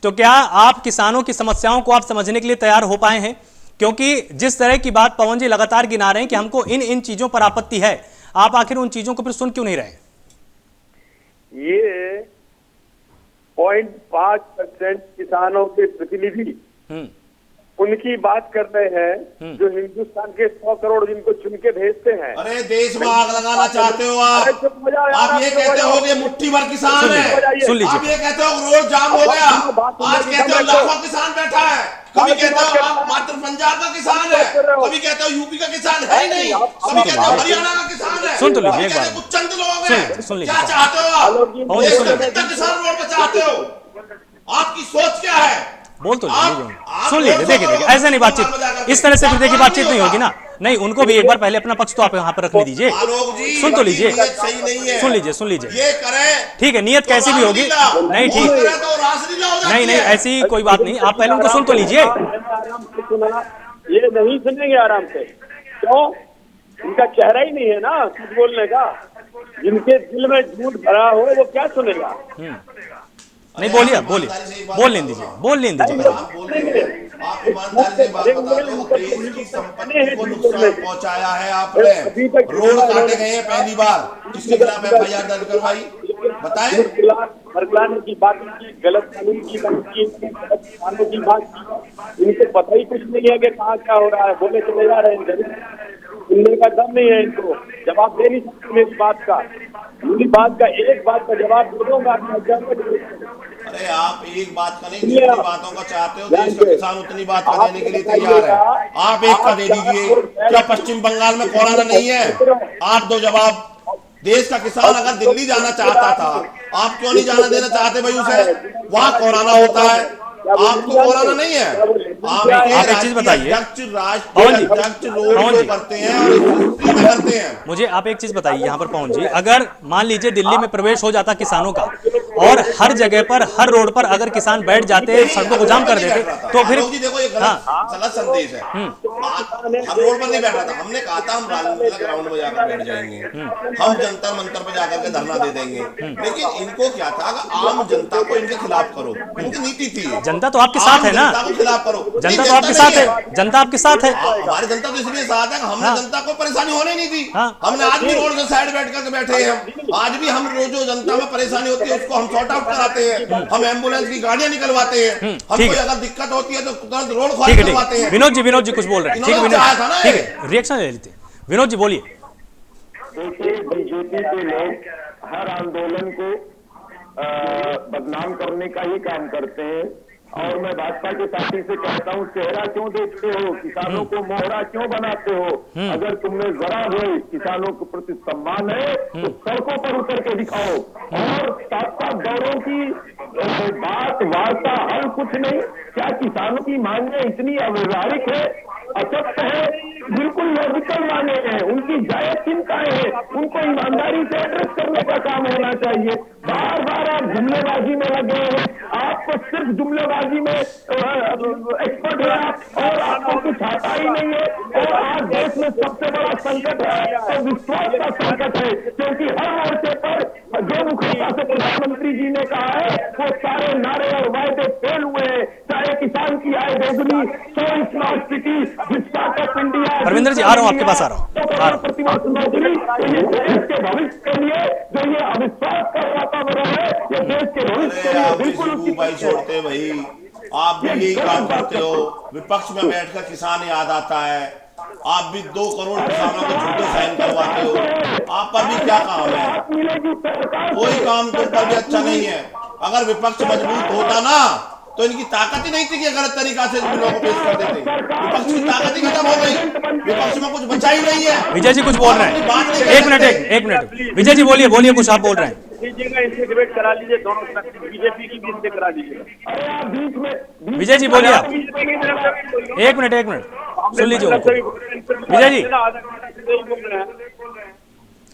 तो क्या आप किसानों की समस्याओं को आप समझने के लिए तैयार हो पाए हैं? क्योंकि जिस तरह की बात पवन जी लगातार गिना रहे हैं कि हमको इन इन चीजों पर आपत्ति है, आप आखिर उन चीजों को फिर सुन क्यों नहीं रहे? ये 0.5% किसानों के प्रतिनिधि उनकी बात कर रहे हैं जो हिंदुस्तान के 100 करोड़ जिनको चुन के भेजते हैं। अरे देश में आग लगाना चाहते हो आप ये कहते हो कि मुट्ठी भर किसान है, सुन लीजिए। आप ये कहते हो रोड जाम हो गया, आज कहते हो लाखों किसान बैठा है, कभी कहते हो आप मात्र पंजाब का किसान है, कभी कहते हो यूपी का किसान है ही नहीं, कभी कहते हो हरियाणा का किसान है, सुन तो लीजिए एक बार, कुछ चंद लोग हैं। सुन लीजिए, क्या चाहते हो आप? देश में कितना किसान रोड पे चाहते हो? आपकी सोच क्या है? बोल तो लीजिए, सुन लीजिए। देखिए ऐसे नहीं बातचीत, इस तरह से फिर देखिए बातचीत नहीं होगी ना। नहीं, उनको भी एक बार पहले अपना पक्ष तो आप यहाँ पर रखने दीजिए। सुन तो लीजिए, सुन लीजिए, सुन लीजिए। ये करें ठीक है, नियत कैसी भी होगी, नहीं ठीक, नहीं नहीं ऐसी कोई बात नहीं, आप पहले उनको सुन तो लीजिए। आराम से सुना, ये नहीं सुनेंगे आराम से, क्यों? इनका चेहरा ही नहीं है ना कुछ बोलने का। जिनके दिल में झूठ भरा हो वो क्या सुनेगा? नहीं बोलिए, बोलिए, बोल लेने दीजिए, बोल लेने दीजिए। आप ईमानदारी से बात बता दो, देश की संपत्ति को नुकसान पहुंचाया है आपने, रोड काटे गए हैं पहली बार, किसके खिलाफ एफआईआर दर्ज करवाई बताएं? फरकलाने की बात की, गलत कानून की बात की, किसानों की बात की, इनको पता ही कुछ नहीं है कि कहाँ क्या हो रहा है, बोले चले जा रहे हैं। सुनने का दम नहीं है इनको, जवाब दे नहीं सकते मेरी बात का, मेरी बात का एक बात का जवाब दे दूंगा। अरे आप एक बात का नहीं, जितनी बातों का चाहते हो देश का किसान उतनी बात का देने के लिए तैयार है। आप एक का दे दीजिए, क्या पश्चिम बंगाल में कोरोना नहीं है? आप दो जवाब। देश का किसान अगर दिल्ली जाना चाहता था, आप क्यों नहीं जाना देना चाहते भाई उसे? वहां कोरोना होता है, आपको कोरोना नहीं है। आप एक चीज बताइए, अध्यक्ष रोड करते हैं और में करते हैं। मुझे आप एक चीज बताइए यहाँ पर पवन जी, अगर मान लीजिए दिल्ली में प्रवेश हो जाता किसानों का और हर जगह पर हर रोड पर अगर किसान बैठ जाते, सड़कों को जाम कर देते, तो फिर देखो ये गलत संदेश है। हम रोड पर नहीं बैठ रहा था, हमने कहा था हम राजनीतिक ग्राउंड में जाकर बैठ जाएंगे, हम जंतर मंतर पे जाकर के धरना दे देंगे। लेकिन इनको क्या था, आम जनता को इनके खिलाफ करो, इनकी नीति थी। जनता तो आपके साथ है ना, जनता को खिलाफ करो, जनता तो आपके साथ है, जनता आपके साथ है। हमारी जनता तो इसलिए साथ है, हमने जनता को परेशानी होने नहीं दी। हमने आज भी रोड से साइड बैठ करके बैठे हैं, आज भी हम जो जनता में परेशानी होती है उसको हम सॉर्ट आउट कराते हैं, हम एम्बुलेंस की गाड़ियां निकलवाते हैं, हमको अगर दिक्कत होती है तो तुरंत रोड खाली करवाते हैं। विनोद जी कुछ बोल रहे हैं, ठीक है विनोद, ठीक है रिएक्शन ले लेते हैं। विनोद जी बोलिए। देखिए, बीजेपी के लोग हर आंदोलन को बदनाम करने का ही काम करते हैं, और मैं भाजपा के साथी से कहता हूँ, चेहरा क्यों देखते हो, किसानों को मोहरा क्यों बनाते हो? अगर तुमने जरा भी किसानों के प्रति सम्मान है तो सड़कों पर उतर के दिखाओ। और सात दौरों की बात वार्ता हल कुछ नहीं। क्या किसानों की मांगे इतनी अव्यवहारिक है, असत्य है? बिल्कुल लॉजिकल मांगे हैं, उनकी जायज चिंताएं हैं, उनको ईमानदारी से एड्रेस करने का काम होना चाहिए। बार बार आप जुमलेबाजी में लगे हैं, आपको सिर्फ जुमलेबाजी में एक्सपर्ट है और आपको कुछ आता ही नहीं है। और आज देश में सबसे बड़ा संकट है तो विश्वास का संकट है, क्योंकि हर मोर्चे पर जो मुखिया से प्रधानमंत्री जी ने कहा है वो सारे नारे और वायदे फेल हुए हैं। चाहे किसान की आय दोगुनी, so smart city, startup India. Parvinder ji आ रहा हूँ, आपके पास आ रहा हूँ। प्रतिवर्ष नौकरी, देश के भविष्य के लिए जो ये अविश्वास का वातावरण है, ये देश के भविष्य के लिए बिल्कुल भाई छोड़ते भाई, आप भी यही काम करते हो। विपक्ष में बैठकर किसान याद आता है, आप भी 2 करोड़ किसानों को झूठे साइन करवाते हो। आप पर भी क्या काम है? कोई काम तुम पर भी अच्छा नहीं है। अगर विपक्ष मजबूत होता ना तो इनकी ताकत ही नहीं थी कि गलत तरीका से बिलों को पेश कर देते। विपक्ष की ताकत ही खत्म हो गई, विपक्ष में कुछ बचा ही नहीं है। विजय जी कुछ बोल रहे हैं, एक मिनट विजय जी बोलिए कुछ आप बोल रहे हैं। इनसे डिबेट करा लीजिए, दोनों तरफ बीजेपी की भी करा लीजिए। विजय जी बोलिए आप, एक मिनट सुन लीजिए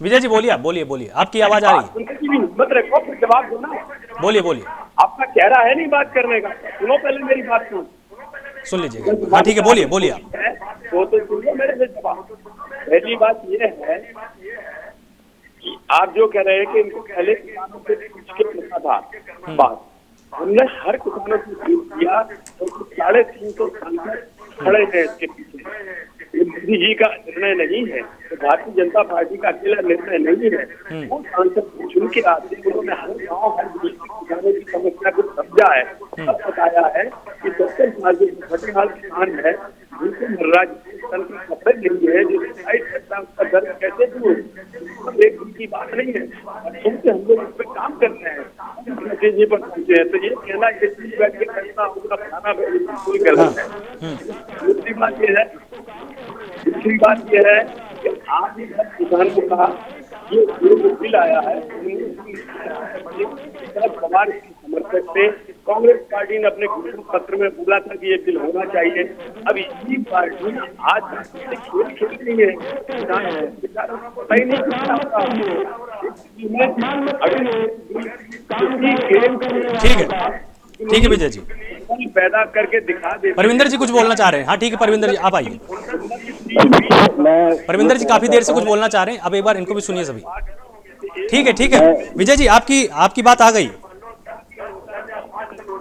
विजय जी बोलिए, आप बोलिए, आपकी आवाज आ रही है। मत रखो, फिर जवाब दो ना। बोलिए। आपका चेहरा है नहीं बात करने का, सुनो पहले मेरी बात सुन लीजिएगा। हाँ ठीक है, बोलिए आप। वो तो सुनिए मेरे से जवाब। पहली बात ये है कि आप जो कह रहे हैं कि इनको पहले किसानों से पूछ के पूछा था बात, हमने हर किसानों को खरीद किया, तो 350 सांसद खड़े हैं इसके पीछे। ये मोदी जी का निर्णय नहीं है, तो भारतीय जनता पार्टी का अकेला निर्णय नहीं है। वो सांसद चुन के आते हैं, उन्होंने हर गाँव हर किसानों की समस्या को समझा है, सब बताया है कि 70 साल के फटेहाल किसान है, जिनके महाराज की कपड़े नहीं है, जो साइड करता है उसका दर्द कैसे दूर, सब एक दिन की बात नहीं है। सुनते हम लोग इस पर काम करते हैं, जी पर पहुंचे हैं, तो ये कहना ये चीज बैठ के करना होगा फलाना कोई गलत है। दूसरी बात ये है कि आप किसान को कहा ये जो बिल आया है, पवार समर्थक थे, कांग्रेस पार्टी ने अपने घोषणा पत्र में बोला था कि ये बिल होना चाहिए। अब यही पार्टी आज खेल खेल रही है, पता ही नहीं ठीक है विजय जी, पैदा करके दिखा दे। परविंदर जी कुछ बोलना चाह रहे हैं? हाँ ठीक है परविंदर जी आप आइए। परविंदर जी काफी देर से कुछ बोलना चाह रहे हैं, अब एक बार इनको भी सुनिए सभी। ठीक है विजय जी आपकी बात आ गई,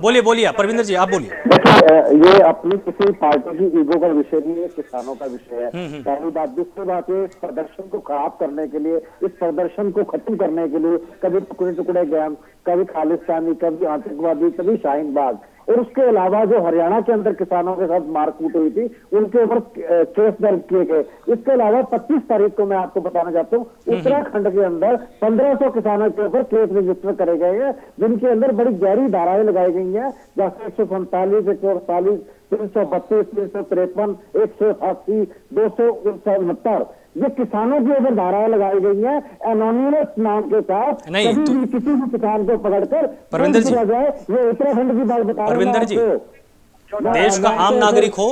बोलिए परविंदर जी आप बोलिए। देखिए ये अपनी किसी पार्टी की ईगो का विषय नहीं है, किसानों का विषय है। पहली बात। दूसरी बात, ये इस प्रदर्शन को खराब करने के लिए, इस प्रदर्शन को खत्म करने के लिए कभी टुकड़े टुकड़े गैंग, कभी खालिस्तानी, कभी आतंकवादी, कभी शाहीनबाग, और उसके अलावा जो हरियाणा के अंदर किसानों के साथ मारकूट हुई थी उनके ऊपर केस दर्ज किए गए। इसके अलावा 25 तारीख को मैं आपको बताना चाहता हूँ, उत्तराखंड के अंदर 1500 किसानों के ऊपर केस रजिस्टर करे गए हैं, जिनके अंदर बड़ी गहरी धाराएं लगाई गई हैं, जैसे 147, 148, 332, 353, 188, 269। ये किसानों के ऊपर धाराएं लगाई गई हैं एनोनिमस नाम के साथ। नहीं, किसी भी किसान को पकड़कर परविंदर जी, ये उत्तराखंड की बात बता रहा हूं परविंदर जी, देश का आम नागरिक हो,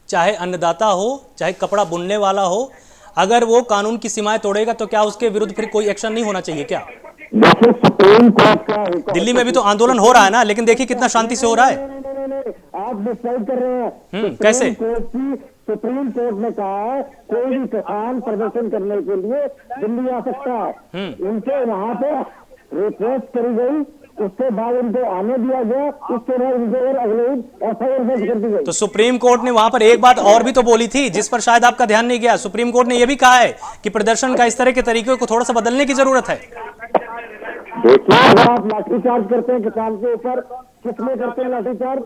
चाहे अन्नदाता हो, चाहे कपड़ा बुनने वाला हो, अगर वो कानून की सीमाएं तोड़ेगा तो क्या उसके विरुद्ध फिर कोई एक्शन नहीं होना चाहिए क्या? सुप्रीम कोर्ट का दिल्ली में भी तो आंदोलन हो रहा है ना, लेकिन देखिए कितना शांति से हो रहा है। आप डिसाइड कर रहे हैं। कैसे? सुप्रीम कोर्ट ने कहा है कोई भी किसान प्रदर्शन करने के लिए दिल्ली आ सकता है। इनके वहां पे रिक्वेस्ट करी गई, उसके बाद इनको आने दिया गया, उसके बाद इनको अगले एफआईआर कर दी गई। तो सुप्रीम कोर्ट ने वहां पर एक बात और भी तो बोली थी, जिस पर शायद आपका ध्यान नहीं गया। सुप्रीम कोर्ट ने यह भी कहा है कि प्रदर्शन का इस तरह के तरीके को थोड़ा सा बदलने की जरूरत है। देखिए, अगर आप लाठीचार्ज करते हैं किसान के ऊपर, किसमें करते हैं लाठीचार्ज?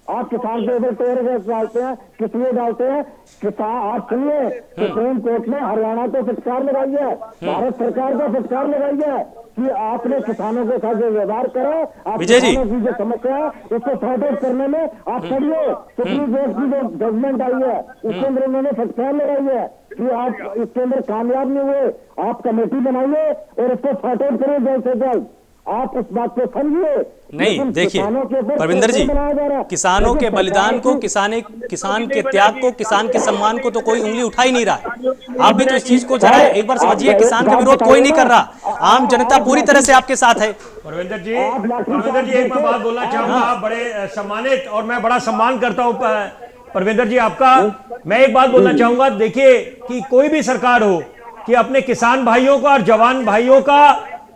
आप किसान के ऊपर टेयर गैस डालते हैं, किसमें डालते हैं? किसान, आप सुनिए, सुप्रीम कोर्ट ने हरियाणा को फटकार लगाई है, भारत सरकार को फटकार लगाई है कि आपने किसानों के साथ जो व्यवहार करो, आप विजय जी, किसानों की जो समस्या है उसको सॉर्ट आउट करने में आप करिए। सुप्रीम कोर्ट की जो जजमेंट आई है उसके अंदर उन्होंने फटकार लगाई है कि आप इसके अंदर कामयाब नहीं हुए, आप कमेटी बनाइए और इसको सॉर्ट आउट करें जल्द से जल्द। आप उस बात को समझिए। नहीं देखिए परविंदर जी, किसानों के बलिदान को, किसान के त्याग को, किसान के सम्मान को तो कोई उंगली उठा ही नहीं रहा है। आप भी तो इस चीज को जरा एक बार समझिए, किसान का विरोध कोई नहीं कर रहा, आम जनता पूरी तरह से आपके साथ है। परविंदर जी एक मैं बात बोलना चाहूंगा, आप बड़े सम्मानित और मैं बड़ा सम्मान करता हूं परविंदर जी आपका। मैं एक बात बोलना चाहूंगा, देखिए कि कोई भी सरकार हो कि अपने किसान भाइयों का और जवान भाइयों का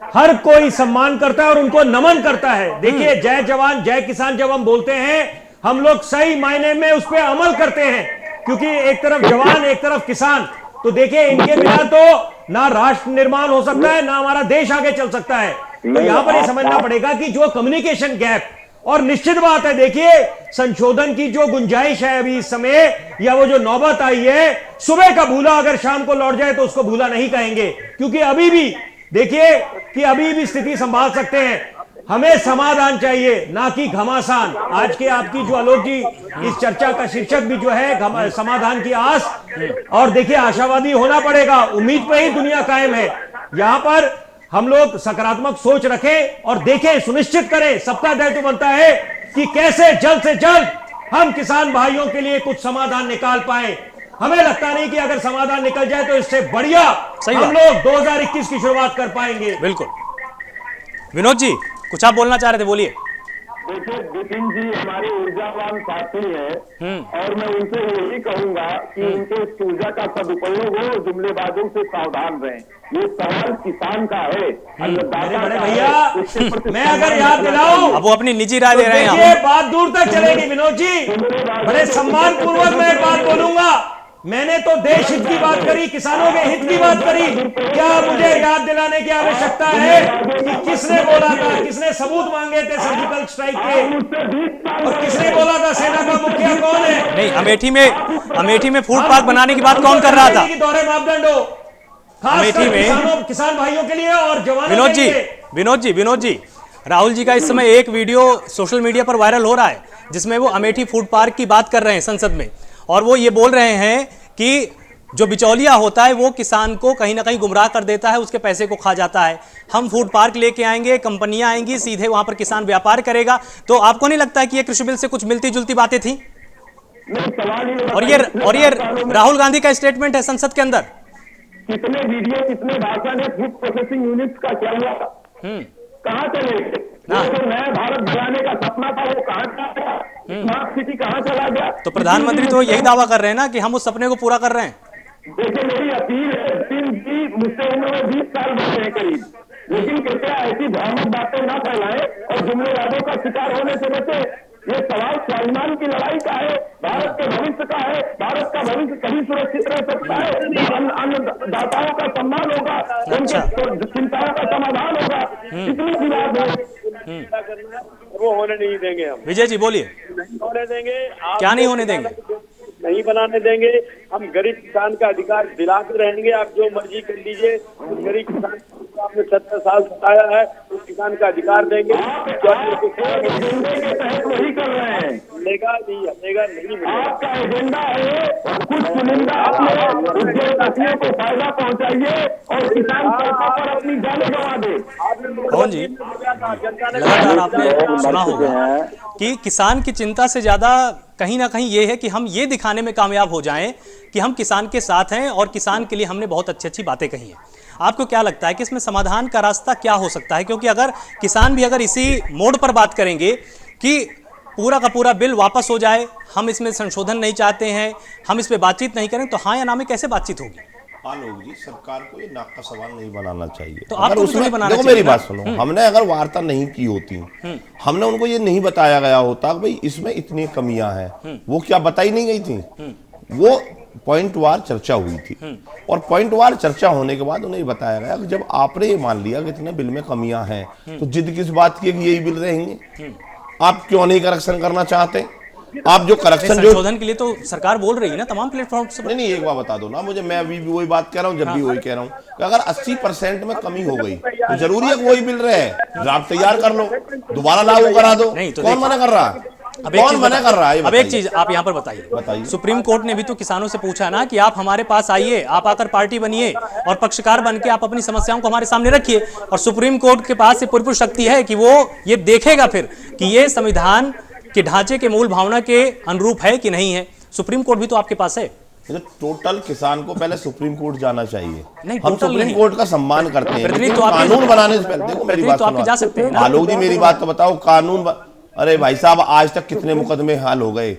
हर कोई सम्मान करता है और उनको नमन करता है। देखिए, जय जवान जय किसान जब हम बोलते हैं, हम लोग सही मायने में उस पर अमल करते हैं, क्योंकि एक तरफ जवान एक तरफ किसान, तो देखिए इनके बिना तो ना राष्ट्र निर्माण हो सकता है, ना हमारा देश आगे चल सकता है। तो यहां पर यह समझना पड़ेगा कि जो कम्युनिकेशन गैप, और निश्चित बात है देखिए संशोधन की जो गुंजाइश है अभी इस समय, या वो जो नौबत आई है, सुबह का भूला अगर शाम को लौट जाए तो उसको भूला नहीं कहेंगे, क्योंकि अभी भी देखिए कि अभी भी स्थिति संभाल सकते हैं। हमें समाधान चाहिए, ना कि घमासान। आज के आपकी जो आलोक जी इस चर्चा का शीर्षक भी जो है समाधान की आस, और देखिए आशावादी होना पड़ेगा, उम्मीद पे ही दुनिया कायम है। यहां पर हम लोग सकारात्मक सोच रखें और देखें, सुनिश्चित करें, सबका दायित्व बनता है कि कैसे जल्द से जल्द हम किसान भाइयों के लिए कुछ समाधान निकाल पाए। हमें लगता नहीं कि अगर समाधान निकल जाए तो इससे बढ़िया हम लोग 2021 की शुरुआत कर पाएंगे। बिल्कुल। विनोद जी कुछ आप बोलना चाह रहे थे, बोलिए। देखिए बिपिन जी हमारे ऊर्जावान साथी हैं और मैं उनसे यही कहूंगा कि उनके इस ऊर्जा का सदुपयोग हो, जुमलेबाजों से सावधान रहें। ये सवाल किसान का है, अन्नदाता बड़े का भैया, है, उसके प्रति मैं अगर याद दिलाऊं, अब वो अपनी निजी राय दे रहे हैं देखिए बात दूर तक चलेगी विनोद जी, बड़े सम्मान पूर्वक मैं एक बात बोलूंगा। मैंने तो देश हित की बात करी, किसानों के हित की बात करी। क्या मुझे याद दिलाने की आवश्यकता है कि किसने बोला था, किसने सबूत मांगे थे सर्जिकल स्ट्राइक के, और किसने बोला था सेना का मुखिया कौन है? नहीं, अमेठी में फूड पार्क बनाने की बात कौन कर रहा था? दोहरे मापदंड हो, अमेठी में किसान भाइयों के लिए और जवानों के लिए। विनोद जी, राहुल जी का इस समय एक वीडियो सोशल मीडिया पर वायरल हो रहा है जिसमें वो अमेठी फूड पार्क की बात कर रहे हैं संसद में, और वो ये बोल रहे हैं कि जो बिचौलिया होता है वो किसान को कहीं ना कहीं गुमराह कर देता है, उसके पैसे को खा जाता है। हम फूड पार्क लेके आएंगे, कंपनियां आएंगी, सीधे वहां पर किसान व्यापार करेगा। तो आपको नहीं लगता है कि ये कृषि बिल से कुछ मिलती जुलती बातें थी? और ये राहुल गांधी का स्टेटमेंट है संसद के अंदर। कितने वीडियो, कितने भाषण है फूड प्रोसेसिंग यूनिट्स का क्या हुआ? कहाँ चले गए? वो जो नया भारत बनाने का सपना था वो कहाँ चला गया? स्मार्ट सिटी कहाँ चला गया? तो प्रधानमंत्री तो यही दावा कर रहे हैं ना कि हम उस सपने को पूरा कर रहे हैं। देखिए मेरी अपील है, मुझसे उम्र में 20 साल बढ़ रहे करीब, लेकिन कृपया ऐसी भ्रामक बातें ना फैलाएं और जुमलेबाजों का शिकार होने से बचे। ये सवाल स्वाभिमान की लड़ाई का है, भारत के भविष्य का है। भारत का भविष्य कभी सुरक्षित रह सकता है, अन्नदाताओं का सम्मान होगा, उनकी चिंताओं का समाधान होगा। कितनी सी बात है, वो होने नहीं देंगे हम। विजय जी बोलिए। नहीं होने देंगे। क्या नहीं होने देंगे? नहीं बनाने देंगे। हम गरीब किसान का अधिकार दिलाते रहेंगे। आप जो मर्जी कर लीजिए, उस गरीब किसान को आपने 70 साल सताया है, उस किसान का अधिकार देंगे। वही कर रहे हैं, मिलेगा नहीं आपका एजेंडा है कुछ चुनिंदा अपने उद्योगपतियों को फायदा पहुंचाइए और किसान पर अपनी जान गंवा दे। कौन जी, लगातार आपने सुना होगा कि किसान की चिंता से ज्यादा कहीं ना कहीं ये है कि हम ये दिखाने में कामयाब हो जाएं कि हम किसान के साथ हैं और किसान के लिए हमने बहुत अच्छी अच्छी बातें कही हैं। आपको क्या लगता है कि इसमें समाधान का रास्ता क्या हो सकता है? क्योंकि अगर किसान भी अगर इसी मोड पर बात करेंगे कि पूरा का पूरा बिल वापस हो जाए, हम इसमें संशोधन नहीं चाहते हैं, हम इस पर बातचीत नहीं करें, तो हाँ या ना में कैसे बातचीत होगी? आलोक जी, सरकार को ये नाक का सवाल नहीं बनाना चाहिए। तो आपको उसमें बनाना देखो चाहिए। मेरी बात सुनो, हमने अगर वार्ता नहीं की होती, हमने उनको ये नहीं बताया गया होता भाई इसमें इतनी कमियां हैं, वो क्या बताई नहीं गई थी। वो पॉइंट वार चर्चा हुई थी और पॉइंट वार चर्चा होने के बाद उन्हें बताया गया कि जब आपने ये मान लिया कि इतने बिल में कमियां हैं तो जिद किस बात की कि यही बिल रहेंगे? आप क्यों नहीं करेक्शन करना चाहते? आप जो करेक्शन जो संशोधन के लिए तो सरकार बोल रही है ना तमाम प्लेटफॉर्म से। नहीं, एक बात बता दो ना मुझे, मैं अभी भी वही बात कह रहा हूँ, जब भी वही कह रहा हूँ कि अगर 80% में कमी हो गई तो जरूरी है कि वही बिल रहे, ड्राफ्ट तैयार कर लो, दोबारा लागू करा दो। नहीं, तो कौन मना कर रहा है? कौन मना कर रहा है? अब एक चीज आप यहाँ पर बताइए, सुप्रीम कोर्ट ने भी तो किसानों से पूछा ना कि आप हमारे पास आइए, आप आकर पार्टी बनिए और पक्षकार बन के आप अपनी समस्याओं को हमारे सामने रखिए। और सुप्रीम कोर्ट के पास ये पूरी शक्ति है कि वो ये देखेगा फिर कि ये संविधान के ढांचे के मूल भावना के अनुरूप है कि नहीं है। सुप्रीम कोर्ट भी तो आपके पास है। टोटल किसान को पहले सुप्रीम कोर्ट जाना चाहिए। नहीं, हम सुप्रीम कोर्ट का सम्मान करते हैं, लेकिन तो कानून बनाने से पहले देखो मेरी बात तो आप जा सकते हैं ना। आलोक जी मेरी बात तो बताओ, कानून अरे भाई साहब, आज तक कितने मुकदमे हल हो गए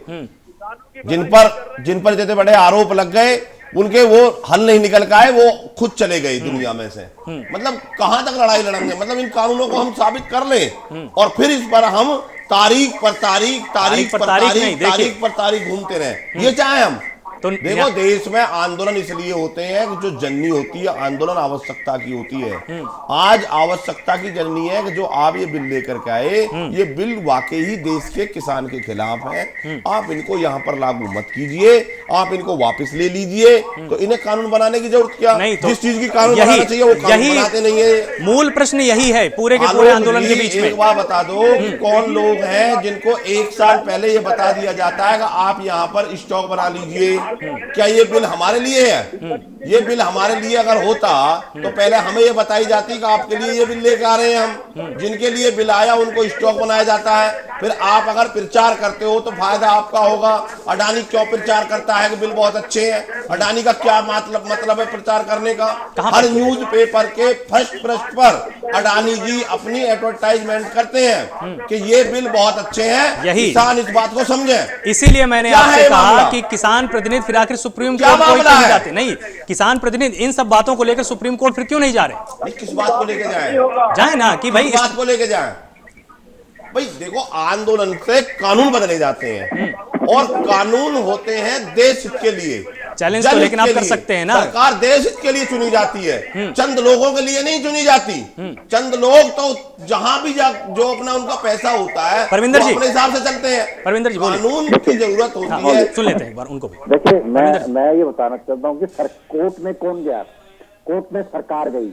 जिन पर जितने बड़े आरोप लग गए, उनके वो हल नहीं निकल के आए, वो खुद चले गए दुनिया में से। मतलब कहां तक लड़ाई लड़ेंगे? मतलब इन कानूनों को हम साबित कर लें और फिर इस पर हम तारीख पर तारीख घूमते रहे। ये चाहे हम तो देखो, देश में आंदोलन इसलिए होते हैं कि जो जननी होती है आंदोलन आवश्यकता की होती है। आज आवश्यकता की जननी है कि जो आप ये बिल लेकर के आए, ये बिल वाकई ही देश के किसान के खिलाफ है। आप इनको यहाँ पर लागू मत कीजिए, आप इनको वापस ले लीजिए। तो इन्हें कानून बनाने की जरूरत क्या? नहीं, तो जिस चीज की कानून बनाना चाहिए वो कानून बनाते नहीं है। मूल प्रश्न यही है पूरे के पूरे आंदोलन के बीच में। एक बात बता दो, कौन लोग हैं जिनको 1 साल पहले ये बता दिया जाता है कि आप यहाँ पर स्टॉक बना लीजिए? क्या ये बिल हमारे लिए है? ये बिल हमारे लिए अगर होता तो पहले हमें ये बताई जाती कि आपके लिए ये बिल लेके आ रहे हैं हम। जिनके लिए बिल आया उनको स्टॉक बनाया जाता है, फिर आप अगर प्रचार करते हो तो फायदा आपका होगा। अडानी क्यों प्रचार करता है कि बिल बहुत अच्छे हैं? अडानी का क्या मतलब है प्रचार करने का? हर न्यूज पेपर के फर्स्ट पृष्ठ पर अडानी जी अपनी एडवर्टाइजमेंट करते हैं कि ये बिल बहुत अच्छे हैं, यही किसान इस बात को समझें। इसीलिए मैंने आपसे कहा कि किसान प्रतिनिधि फिर आखिर सुप्रीम कोर्ट क्यों नहीं जाते? नहीं, किसान प्रतिनिधि इन सब बातों को लेकर सुप्रीम कोर्ट फिर क्यों नहीं जा रहे? नहीं, किस बात को लेके जाए ना कि भाई इस बात को लेके जाए। भाई देखो, आंदोलन से कानून बदले जाते हैं और कानून होते हैं देश हित के लिए। चैलेंज तो लेकिन आप कर सकते हैं ना। सरकार देश हित के लिए चुनी जाती है, चंद लोगों के लिए नहीं चुनी जाती। चंद लोग तो जहां भी जो अपना उनका पैसा होता है परविंदर जी अपने हिसाब से चलते हैं। परविंदर जी कानून की जरूरत होती है। सुन लेते हैं एक बार उनको भी। देखिए, मैं ये बताना चाहता हूँ कि कोर्ट में कौन गया? कोर्ट में सरकार गई।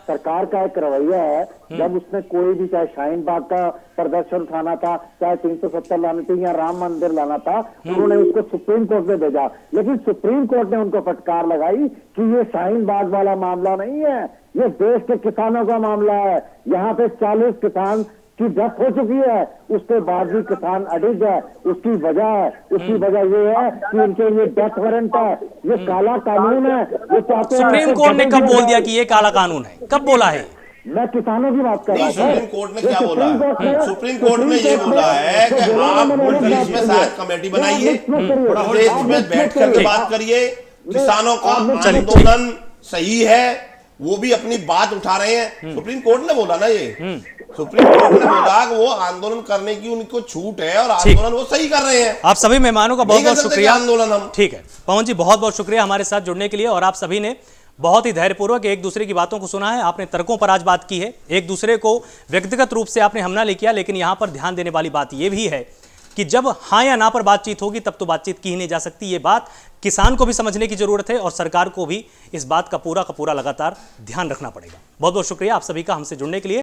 सरकार का एक रवैया है, जब उसने कोई भी, चाहे शाहीन बाग का प्रदर्शन उठाना था, चाहे 370 लानी थी या राम मंदिर लाना था, उन्होंने उसको सुप्रीम कोर्ट में भेजा। लेकिन सुप्रीम कोर्ट ने उनको फटकार लगाई कि ये शाहीन बाग वाला मामला नहीं है, ये देश के किसानों का मामला है। यहाँ पे 40 किसान की डेथ हो चुकी है, उसके बाद भी किसान अडिग है। उसकी वजह ये है कि इनके लिए डेथ वारंट है, ये काला कानून है। ये चाहते हैं। सुप्रीम कोर्ट ने कब बोल दिया कि ये काला कानून है? कब बोला है? मैं किसानों की बात कर रहा हूँ। सुप्रीम कोर्ट ने क्या बोला? सुप्रीम कोर्ट ने ये बोला है कि आप प्रदेश में शायद कमेटी बनाइए, प्रदेश में बैठ करके बात करिए, किसानों का आंदोलन सही है, वो भी अपनी बात उठा रहे हैं। सुप्रीम कोर्ट ने बोला ना, ये सुप्रीम कोर्ट ने बोला कि वो आंदोलन करने की उनको छूट है और आंदोलन वो सही कर रहे हैं। आप सभी मेहमानों का बहुत बहुत शुक्रिया। आंदोलन हम ठीक है पवन जी, बहुत बहुत शुक्रिया हमारे साथ जुड़ने के लिए। और आप सभी ने बहुत ही धैर्यपूर्वक एक दूसरे की बातों को सुना है। आपने तर्कों पर आज बात की है, एक दूसरे को व्यक्तिगत रूप से आपने हमला नहीं किया। लेकिन यहां पर ध्यान देने वाली बात यह भी है कि जब हाँ या ना पर बातचीत होगी तब तो बातचीत की ही नहीं जा सकती। ये बात किसान को भी समझने की जरूरत है और सरकार को भी इस बात का पूरा लगातार ध्यान रखना पड़ेगा। बहुत बहुत शुक्रिया आप सभी का हमसे जुड़ने के लिए।